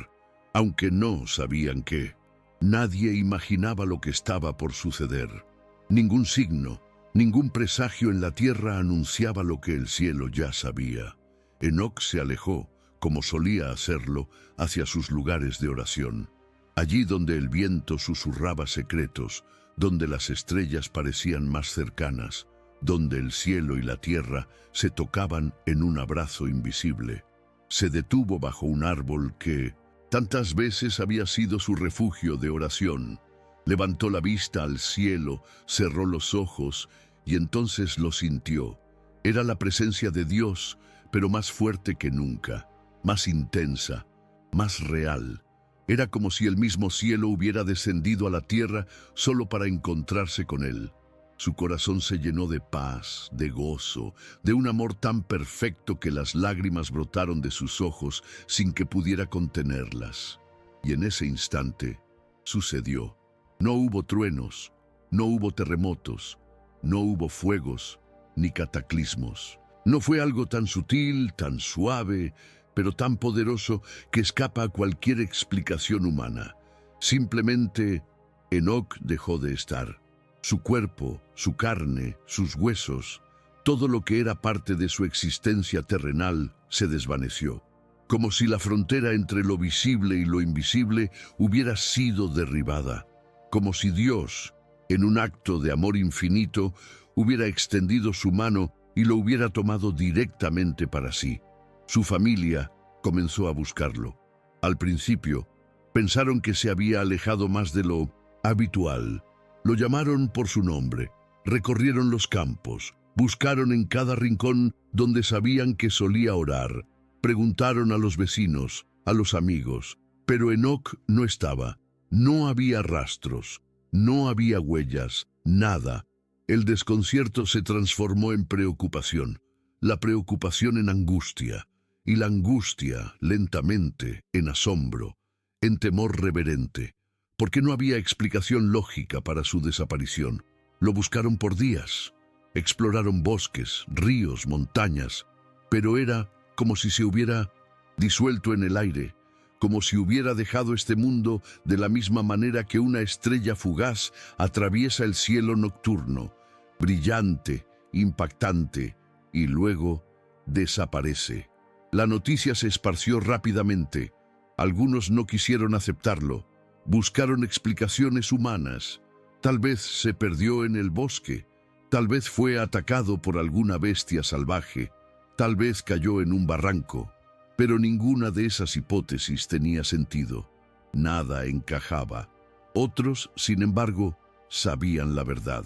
aunque no sabían qué. Nadie imaginaba lo que estaba por suceder. Ningún signo, ningún presagio en la tierra anunciaba lo que el cielo ya sabía. Enoc se alejó, como solía hacerlo, hacia sus lugares de oración. Allí donde el viento susurraba secretos, donde las estrellas parecían más cercanas, donde el cielo y la tierra se tocaban en un abrazo invisible. Se detuvo bajo un árbol que Tantas veces había sido su refugio de oración. Levantó la vista al cielo, cerró los ojos y entonces lo sintió. Era la presencia de Dios, pero más fuerte que nunca, más intensa, más real. Era como si el mismo cielo hubiera descendido a la tierra solo para encontrarse con él. Su corazón se llenó de paz, de gozo, de un amor tan perfecto que las lágrimas brotaron de sus ojos sin que pudiera contenerlas. Y en ese instante sucedió. No hubo truenos, no hubo terremotos, no hubo fuegos ni cataclismos. No fue algo tan sutil, tan suave, pero tan poderoso que escapa a cualquier explicación humana. Simplemente, Enoc dejó de estar. Su cuerpo, su carne, sus huesos, todo lo que era parte de su existencia terrenal se desvaneció, como si la frontera entre lo visible y lo invisible hubiera sido derribada, como si Dios, en un acto de amor infinito, hubiera extendido su mano y lo hubiera tomado directamente para sí. Su familia comenzó a buscarlo. Al principio, pensaron que se había alejado más de lo habitual. Lo llamaron por su nombre, recorrieron los campos, buscaron en cada rincón donde sabían que solía orar, preguntaron a los vecinos, a los amigos, pero Enoc no estaba. No había rastros, no había huellas, nada. El desconcierto se transformó en preocupación, la preocupación en angustia, y la angustia, lentamente, en asombro, en temor reverente, porque no había explicación lógica para su desaparición. Lo buscaron por días, exploraron bosques, ríos, montañas, pero era como si se hubiera disuelto en el aire, como si hubiera dejado este mundo de la misma manera que una estrella fugaz atraviesa el cielo nocturno, brillante, impactante, y luego desaparece. La noticia se esparció rápidamente. Algunos no quisieron aceptarlo. Buscaron explicaciones humanas. Tal vez se perdió en el bosque. Tal vez fue atacado por alguna bestia salvaje. Tal vez cayó en un barranco. Pero ninguna de esas hipótesis tenía sentido. Nada encajaba. Otros, sin embargo, sabían la verdad.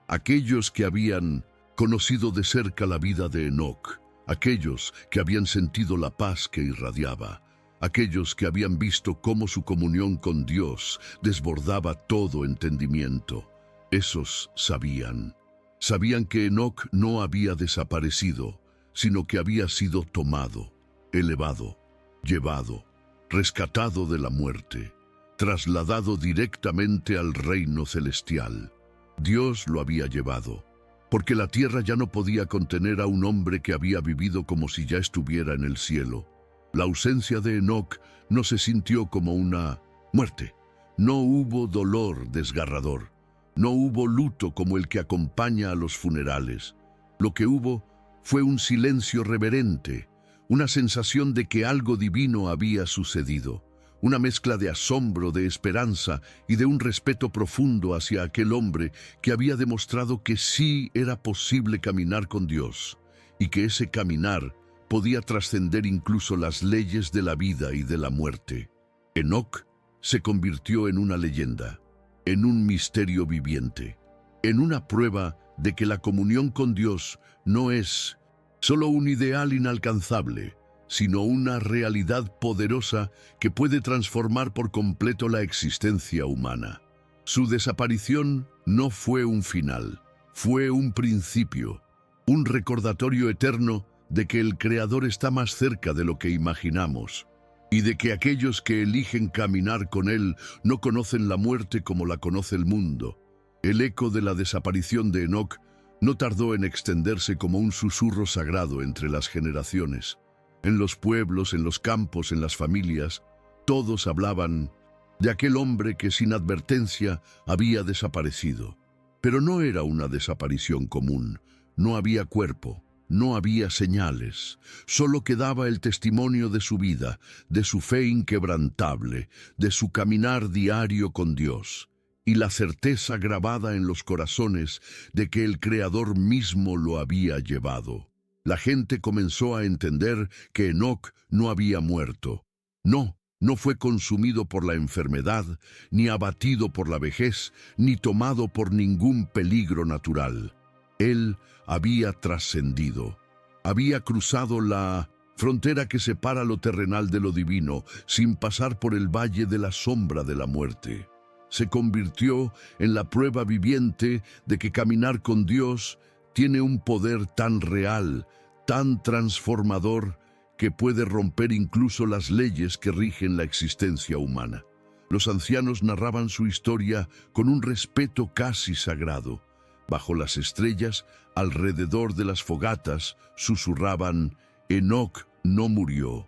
Aquellos que habían conocido de cerca la vida de Enoc, aquellos que habían sentido la paz que irradiaba, aquellos que habían visto cómo su comunión con Dios desbordaba todo entendimiento, esos sabían. Sabían que Enoc no había desaparecido, sino que había sido tomado, elevado, llevado, rescatado de la muerte, trasladado directamente al reino celestial. Dios lo había llevado, porque la tierra ya no podía contener a un hombre que había vivido como si ya estuviera en el cielo. La ausencia de Enoc no se sintió como una muerte. No hubo dolor desgarrador. No hubo luto como el que acompaña a los funerales. Lo que hubo fue un silencio reverente, una sensación de que algo divino había sucedido, una mezcla de asombro, de esperanza y de un respeto profundo hacia aquel hombre que había demostrado que sí era posible caminar con Dios y que ese caminar podía trascender incluso las leyes de la vida y de la muerte. Enoc se convirtió en una leyenda, en un misterio viviente, en una prueba de que la comunión con Dios no es solo un ideal inalcanzable, sino una realidad poderosa que puede transformar por completo la existencia humana. Su desaparición no fue un final, fue un principio, un recordatorio eterno de que el Creador está más cerca de lo que imaginamos y de que aquellos que eligen caminar con Él no conocen la muerte como la conoce el mundo. El eco de la desaparición de Enoc no tardó en extenderse como un susurro sagrado entre las generaciones. En los pueblos, en los campos, en las familias, todos hablaban de aquel hombre que sin advertencia había desaparecido. Pero no era una desaparición común. No había cuerpo, no había señales. Solo quedaba el testimonio de su vida, de su fe inquebrantable, de su caminar diario con Dios, y la certeza grabada en los corazones de que el Creador mismo lo había llevado. La gente comenzó a entender que Enoc no había muerto. No No fue consumido por la enfermedad, ni abatido por la vejez, ni tomado por ningún peligro natural. Él había trascendido. Había cruzado la frontera que separa lo terrenal de lo divino, sin pasar por el valle de la sombra de la muerte. Se convirtió en la prueba viviente de que caminar con Dios tiene un poder tan real, tan transformador, que puede romper incluso las leyes que rigen la existencia humana. Los ancianos narraban su historia con un respeto casi sagrado. Bajo las estrellas, alrededor de las fogatas, susurraban: Enoc no murió.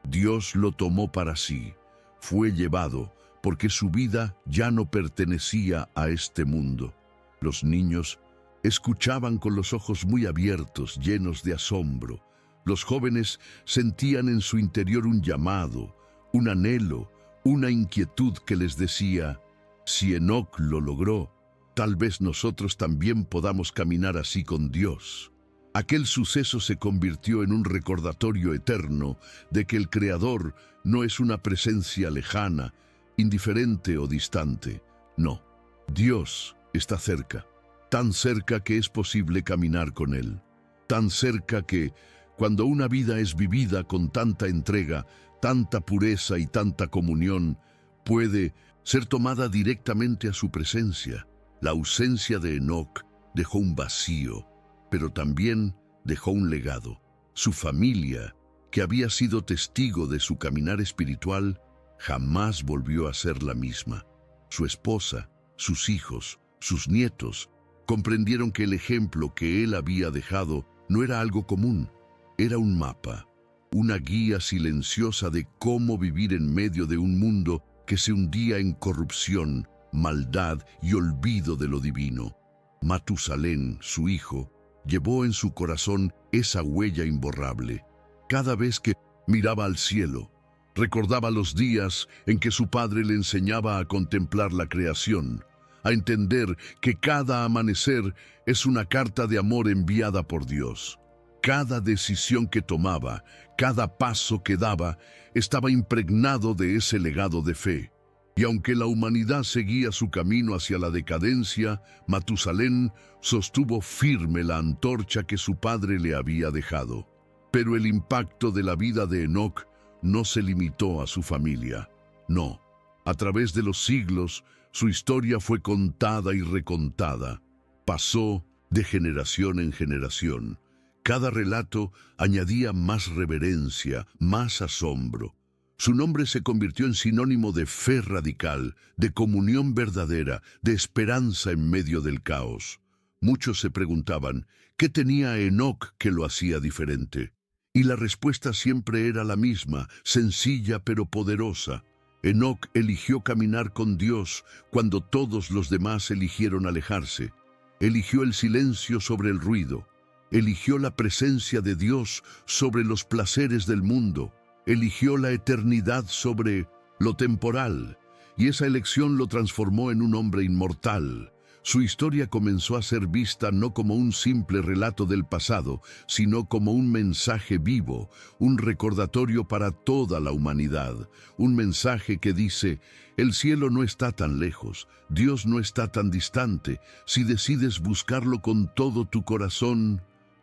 Dios lo tomó para sí. Fue llevado, porque su vida ya no pertenecía a este mundo. Los niños escuchaban con los ojos muy abiertos, llenos de asombro. Los jóvenes sentían en su interior un llamado, un anhelo, una inquietud que les decía: si Enoc lo logró, tal vez nosotros también podamos caminar así con Dios. Aquel suceso se convirtió en un recordatorio eterno de que el Creador no es una presencia lejana, indiferente o distante. No, Dios está cerca, tan cerca que es posible caminar con Él, tan cerca que, cuando una vida es vivida con tanta entrega, tanta pureza y tanta comunión, puede ser tomada directamente a su presencia. La ausencia de Enoc dejó un vacío, pero también dejó un legado. Su familia, que había sido testigo de su caminar espiritual, jamás volvió a ser la misma. Su esposa, sus hijos, sus nietos, comprendieron que el ejemplo que él había dejado no era algo común. Era un mapa, una guía silenciosa de cómo vivir en medio de un mundo que se hundía en corrupción, maldad y olvido de lo divino. Matusalén, su hijo, llevó en su corazón esa huella imborrable. Cada vez que miraba al cielo, recordaba los días en que su padre le enseñaba a contemplar la creación, a entender que cada amanecer es una carta de amor enviada por Dios. Cada decisión que tomaba, cada paso que daba, estaba impregnado de ese legado de fe. Y aunque la humanidad seguía su camino hacia la decadencia, Matusalén sostuvo firme la antorcha que su padre le había dejado. Pero el impacto de la vida de Enoc no se limitó a su familia. No, a través de los siglos, su historia fue contada y recontada. Pasó de generación en generación. Cada relato añadía más reverencia, más asombro. Su nombre se convirtió en sinónimo de fe radical, de comunión verdadera, de esperanza en medio del caos. Muchos se preguntaban, ¿qué tenía Enoc que lo hacía diferente? Y la respuesta siempre era la misma, sencilla pero poderosa. Enoc eligió caminar con Dios cuando todos los demás eligieron alejarse. Eligió el silencio sobre el ruido. Eligió la presencia de Dios sobre los placeres del mundo. Eligió la eternidad sobre lo temporal. Y esa elección lo transformó en un hombre inmortal. Su historia comenzó a ser vista no como un simple relato del pasado, sino como un mensaje vivo, un recordatorio para toda la humanidad. Un mensaje que dice: el cielo no está tan lejos, Dios no está tan distante. Si decides buscarlo con todo tu corazón,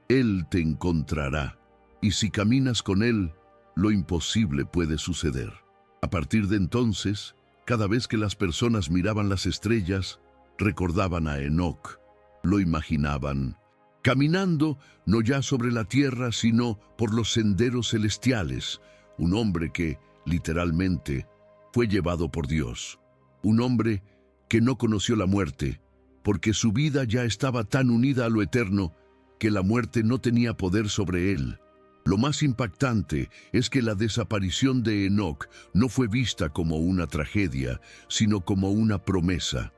Él te encontrará. Y si caminas con Él, lo imposible puede suceder. A partir de entonces, cada vez que las personas miraban las estrellas, recordaban a Enoc, lo imaginaban, caminando no ya sobre la tierra, sino por los senderos celestiales, un hombre que, literalmente, fue llevado por Dios, un hombre que no conoció la muerte, porque su vida ya estaba tan unida a lo eterno que la muerte no tenía poder sobre él. Lo más impactante es que la desaparición de Enoc no fue vista como una tragedia, sino como una promesa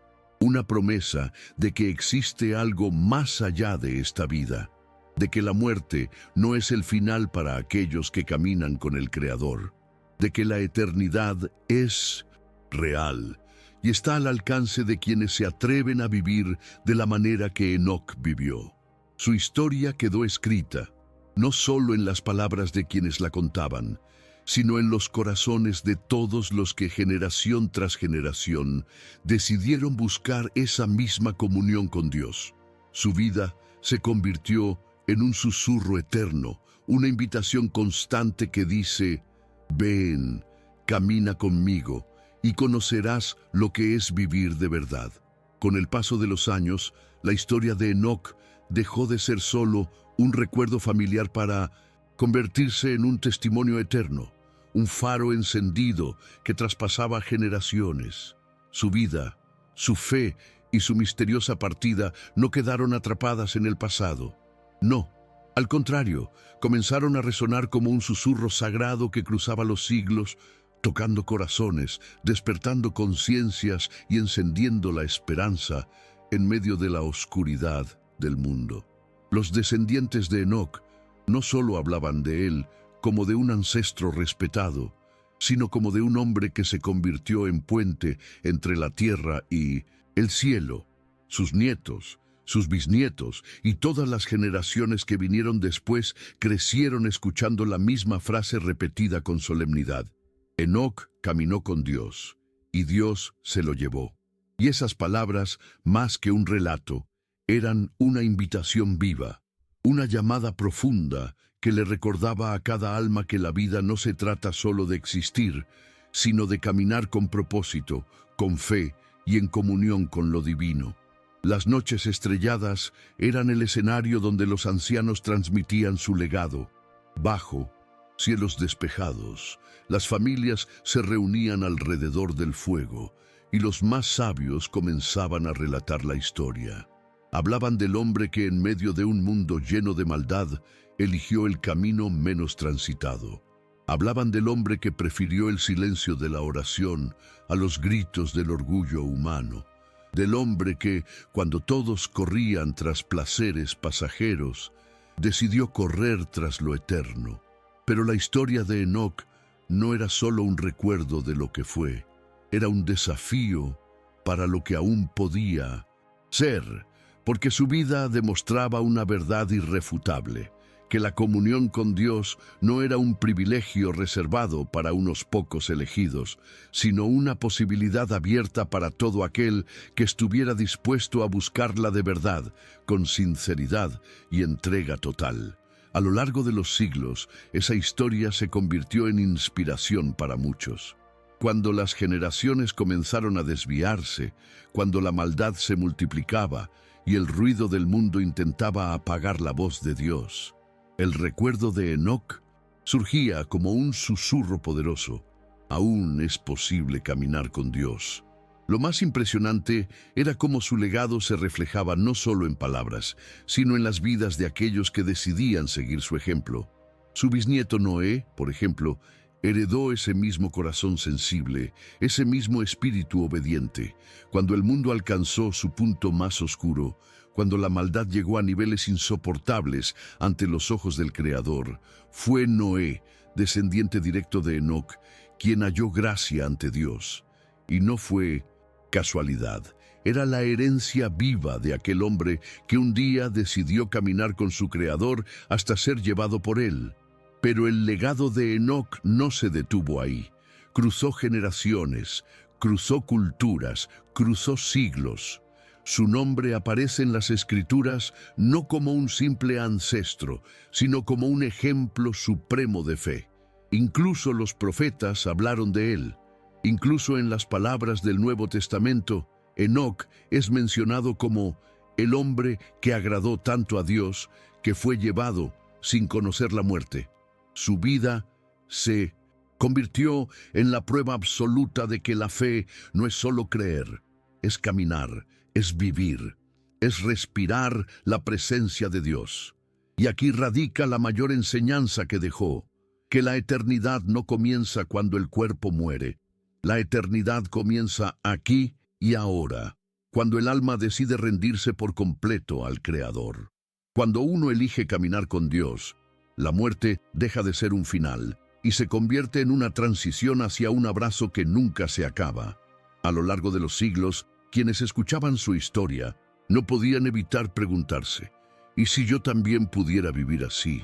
de que existe algo más allá de esta vida, de que la muerte no es el final para aquellos que caminan con el Creador, de que la eternidad es real y está al alcance de quienes se atreven a vivir de la manera que Enoc vivió. Su historia quedó escrita, no solo en las palabras de quienes la contaban, sino en los corazones de todos los que generación tras generación decidieron buscar esa misma comunión con Dios. Su vida se convirtió en un susurro eterno, una invitación constante que dice: ven, camina conmigo y conocerás lo que es vivir de verdad. Con el paso de los años, la historia de Enoc dejó de ser solo un recuerdo familiar para convertirse en un testimonio eterno, un faro encendido que traspasaba generaciones. Su vida, su fe y su misteriosa partida no quedaron atrapadas en el pasado. No, al contrario, comenzaron a resonar como un susurro sagrado que cruzaba los siglos, tocando corazones, despertando conciencias y encendiendo la esperanza en medio de la oscuridad del mundo. Los descendientes de Enoc no solo hablaban de él como de un ancestro respetado, sino como de un hombre que se convirtió en puente entre la tierra y el cielo. Sus nietos, sus bisnietos y todas las generaciones que vinieron después crecieron escuchando la misma frase repetida con solemnidad: Enoc caminó con Dios, y Dios se lo llevó. Y esas palabras, más que un relato, eran una invitación viva, una llamada profunda que le recordaba a cada alma que la vida no se trata solo de existir, sino de caminar con propósito, con fe y en comunión con lo divino. Las noches estrelladas eran el escenario donde los ancianos transmitían su legado. Bajo cielos despejados, las familias se reunían alrededor del fuego y los más sabios comenzaban a relatar la historia. Hablaban del hombre que en medio de un mundo lleno de maldad eligió el camino menos transitado. Hablaban del hombre que prefirió el silencio de la oración a los gritos del orgullo humano. Del hombre que, cuando todos corrían tras placeres pasajeros, decidió correr tras lo eterno. Pero la historia de Enoc no era solo un recuerdo de lo que fue, era un desafío para lo que aún podía ser, porque su vida demostraba una verdad irrefutable, que la comunión con Dios no era un privilegio reservado para unos pocos elegidos, sino una posibilidad abierta para todo aquel que estuviera dispuesto a buscarla de verdad, con sinceridad y entrega total. A lo largo de los siglos, esa historia se convirtió en inspiración para muchos. Cuando las generaciones comenzaron a desviarse, cuando la maldad se multiplicaba y el ruido del mundo intentaba apagar la voz de Dios, el recuerdo de Enoc surgía como un susurro poderoso. Aún es posible caminar con Dios. Lo más impresionante era cómo su legado se reflejaba no solo en palabras, sino en las vidas de aquellos que decidían seguir su ejemplo. Su bisnieto Noé, por ejemplo, heredó ese mismo corazón sensible, ese mismo espíritu obediente. Cuando el mundo alcanzó su punto más oscuro, cuando la maldad llegó a niveles insoportables ante los ojos del Creador, fue Noé, descendiente directo de Enoc, quien halló gracia ante Dios. Y no fue casualidad, era la herencia viva de aquel hombre que un día decidió caminar con su Creador hasta ser llevado por él. Pero el legado de Enoc no se detuvo ahí. Cruzó generaciones, cruzó culturas, cruzó siglos. Su nombre aparece en las Escrituras no como un simple ancestro, sino como un ejemplo supremo de fe. Incluso los profetas hablaron de él. Incluso en las palabras del Nuevo Testamento, Enoc es mencionado como el hombre que agradó tanto a Dios que fue llevado sin conocer la muerte. Su vida se convirtió en la prueba absoluta de que la fe no es solo creer, es caminar, es vivir, es respirar la presencia de Dios. Y aquí radica la mayor enseñanza que dejó, que la eternidad no comienza cuando el cuerpo muere. La eternidad comienza aquí y ahora, cuando el alma decide rendirse por completo al Creador. Cuando uno elige caminar con Dios, la muerte deja de ser un final y se convierte en una transición hacia un abrazo que nunca se acaba. A lo largo de los siglos, quienes escuchaban su historia no podían evitar preguntarse: ¿y si yo también pudiera vivir así?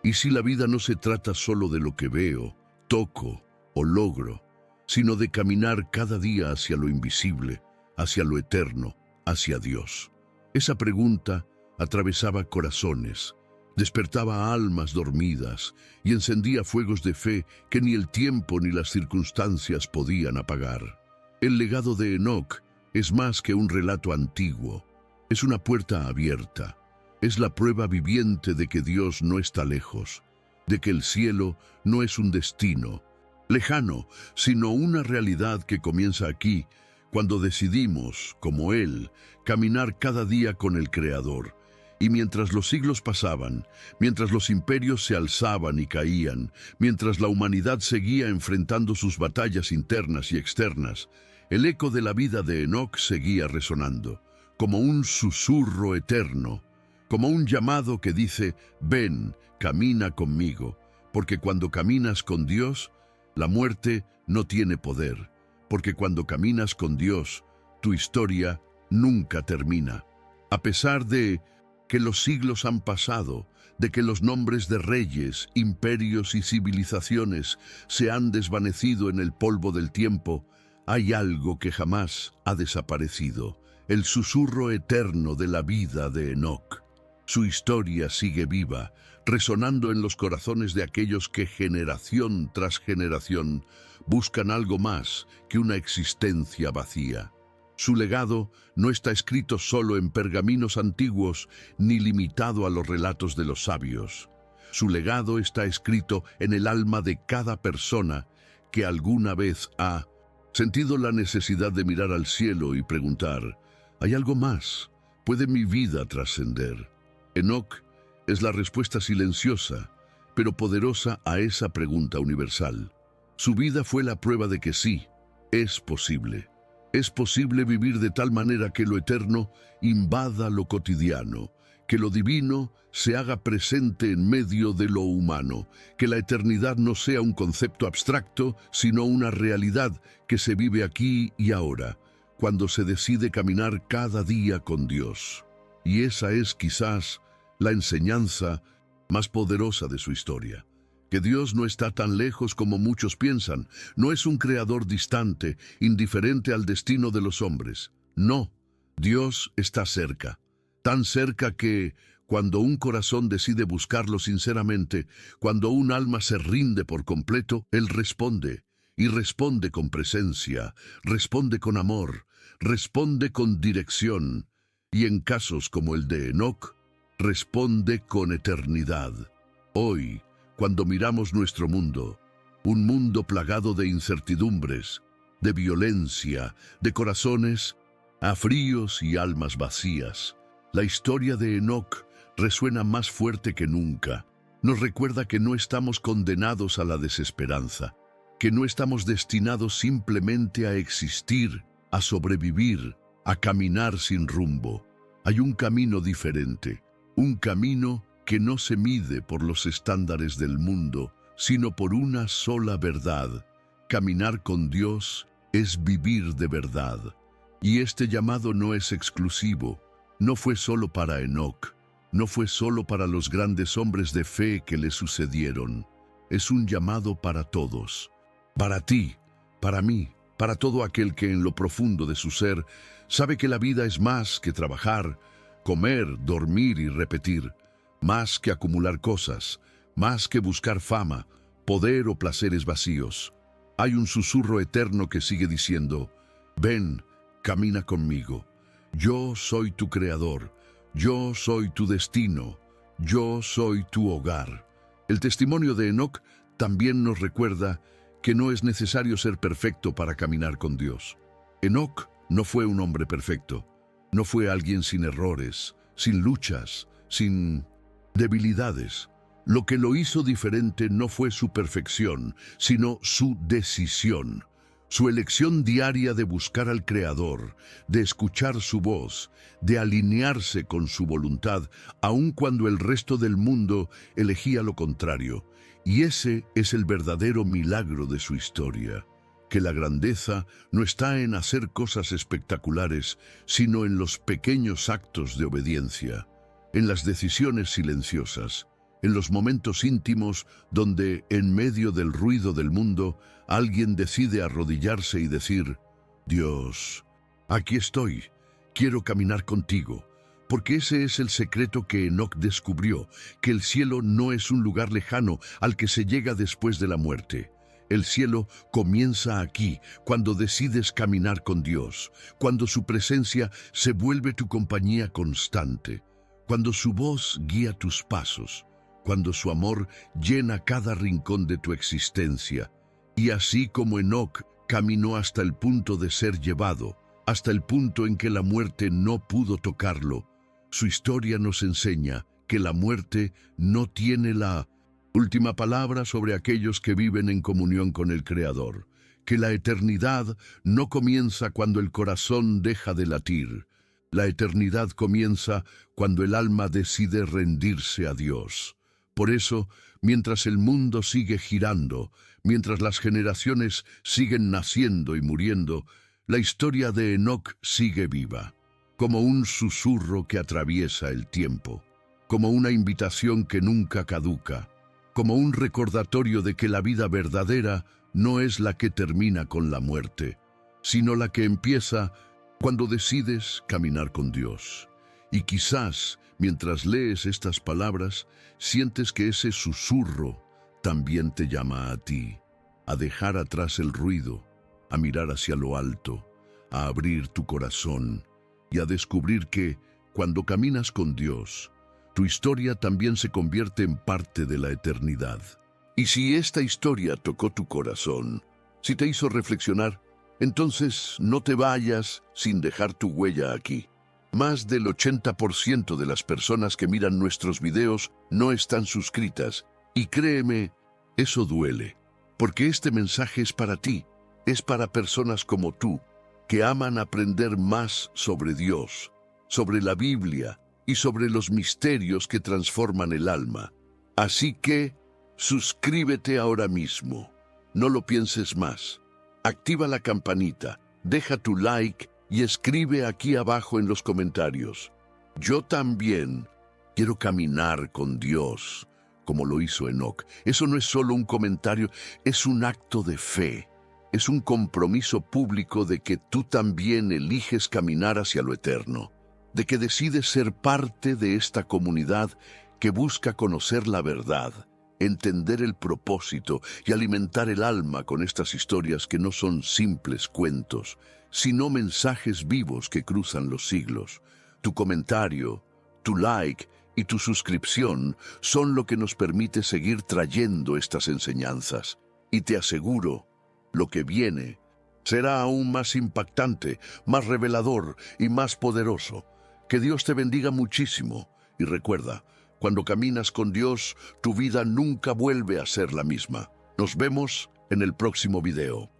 ¿Y si la vida no se trata solo de lo que veo, toco o logro, sino de caminar cada día hacia lo invisible, hacia lo eterno, hacia Dios. Esa pregunta atravesaba corazones, despertaba almas dormidas y encendía fuegos de fe que ni el tiempo ni las circunstancias podían apagar. El legado de Enoc es más que un relato antiguo, es una puerta abierta, es la prueba viviente de que Dios no está lejos, de que el cielo no es un destino lejano, sino una realidad que comienza aquí, cuando decidimos, como Él, caminar cada día con el Creador. Y mientras los siglos pasaban, mientras los imperios se alzaban y caían, mientras la humanidad seguía enfrentando sus batallas internas y externas, el eco de la vida de Enoc seguía resonando, como un susurro eterno, como un llamado que dice: ven, camina conmigo, porque cuando caminas con Dios, la muerte no tiene poder, porque cuando caminas con Dios, tu historia nunca termina. A pesar de que los siglos han pasado, de que los nombres de reyes, imperios y civilizaciones se han desvanecido en el polvo del tiempo, hay algo que jamás ha desaparecido: el susurro eterno de la vida de Enoc. Su historia sigue viva, resonando en los corazones de aquellos que generación tras generación buscan algo más que una existencia vacía. Su legado no está escrito solo en pergaminos antiguos ni limitado a los relatos de los sabios. Su legado está escrito en el alma de cada persona que alguna vez ha sentido la necesidad de mirar al cielo y preguntar: ¿hay algo más? ¿Puede mi vida trascender? Enoc es la respuesta silenciosa, pero poderosa a esa pregunta universal. Su vida fue la prueba de que sí, es posible. Es posible vivir de tal manera que lo eterno invada lo cotidiano, que lo divino se haga presente en medio de lo humano, que la eternidad no sea un concepto abstracto, sino una realidad que se vive aquí y ahora, cuando se decide caminar cada día con Dios. Y esa es quizás la enseñanza más poderosa de su historia. Que Dios no está tan lejos como muchos piensan, no es un creador distante, indiferente al destino de los hombres. No, Dios está cerca, tan cerca que cuando un corazón decide buscarlo sinceramente, cuando un alma se rinde por completo, Él responde, y responde con presencia, responde con amor, responde con dirección, y en casos como el de Enoc, responde con eternidad. Hoy, cuando miramos nuestro mundo, un mundo plagado de incertidumbres, de violencia, de corazones fríos y almas vacías, la historia de Enoc resuena más fuerte que nunca. Nos recuerda que no estamos condenados a la desesperanza, que no estamos destinados simplemente a existir, a sobrevivir, a caminar sin rumbo. Hay un camino diferente, un camino que no se mide por los estándares del mundo, sino por una sola verdad. Caminar con Dios es vivir de verdad. Y este llamado no es exclusivo, no fue solo para Enoc, no fue solo para los grandes hombres de fe que le sucedieron. Es un llamado para todos, para ti, para mí, para todo aquel que en lo profundo de su ser sabe que la vida es más que trabajar, comer, dormir y repetir, más que acumular cosas, más que buscar fama, poder o placeres vacíos. Hay un susurro eterno que sigue diciendo: ven, camina conmigo. Yo soy tu creador, yo soy tu destino, yo soy tu hogar. El testimonio de Enoc también nos recuerda que no es necesario ser perfecto para caminar con Dios. Enoc no fue un hombre perfecto, no fue alguien sin errores, sin luchas, sin debilidades. Lo que lo hizo diferente no fue su perfección, sino su decisión, su elección diaria de buscar al Creador, de escuchar su voz, de alinearse con su voluntad, aun cuando el resto del mundo elegía lo contrario. Y ese es el verdadero milagro de su historia, que la grandeza no está en hacer cosas espectaculares, sino en los pequeños actos de obediencia, en las decisiones silenciosas, en los momentos íntimos donde, en medio del ruido del mundo, alguien decide arrodillarse y decir: Dios, aquí estoy, quiero caminar contigo. Porque ese es el secreto que Enoc descubrió, que el cielo no es un lugar lejano al que se llega después de la muerte. El cielo comienza aquí, cuando decides caminar con Dios, cuando su presencia se vuelve tu compañía constante, cuando su voz guía tus pasos, cuando su amor llena cada rincón de tu existencia. Y así como Enoc caminó hasta el punto de ser llevado, hasta el punto en que la muerte no pudo tocarlo, su historia nos enseña que la muerte no tiene la última palabra sobre aquellos que viven en comunión con el Creador, que la eternidad no comienza cuando el corazón deja de latir. La eternidad comienza cuando el alma decide rendirse a Dios. Por eso, mientras el mundo sigue girando, mientras las generaciones siguen naciendo y muriendo, la historia de Enoc sigue viva, como un susurro que atraviesa el tiempo, como una invitación que nunca caduca, como un recordatorio de que la vida verdadera no es la que termina con la muerte, sino la que empieza cuando decides caminar con Dios. Y quizás, mientras lees estas palabras, sientes que ese susurro también te llama a ti, a dejar atrás el ruido, a mirar hacia lo alto, a abrir tu corazón y a descubrir que, cuando caminas con Dios, tu historia también se convierte en parte de la eternidad. Y si esta historia tocó tu corazón, si te hizo reflexionar, entonces no te vayas sin dejar tu huella aquí. Más del 80% de las personas que miran nuestros videos no están suscritas. Y créeme, eso duele, porque este mensaje es para ti, es para personas como tú, que aman aprender más sobre Dios, sobre la Biblia y sobre los misterios que transforman el alma. Así que, suscríbete ahora mismo. No lo pienses más. Activa la campanita, deja tu like y escribe aquí abajo en los comentarios: yo también quiero caminar con Dios, como lo hizo Enoc. Eso no es solo un comentario, es un acto de fe. Es un compromiso público de que tú también eliges caminar hacia lo eterno, de que decides ser parte de esta comunidad que busca conocer la verdad, entender el propósito y alimentar el alma con estas historias que no son simples cuentos, sino mensajes vivos que cruzan los siglos. Tu comentario, tu like y tu suscripción son lo que nos permite seguir trayendo estas enseñanzas. Y te aseguro, lo que viene será aún más impactante, más revelador y más poderoso. Que Dios te bendiga muchísimo. Y recuerda, cuando caminas con Dios, tu vida nunca vuelve a ser la misma. Nos vemos en el próximo video.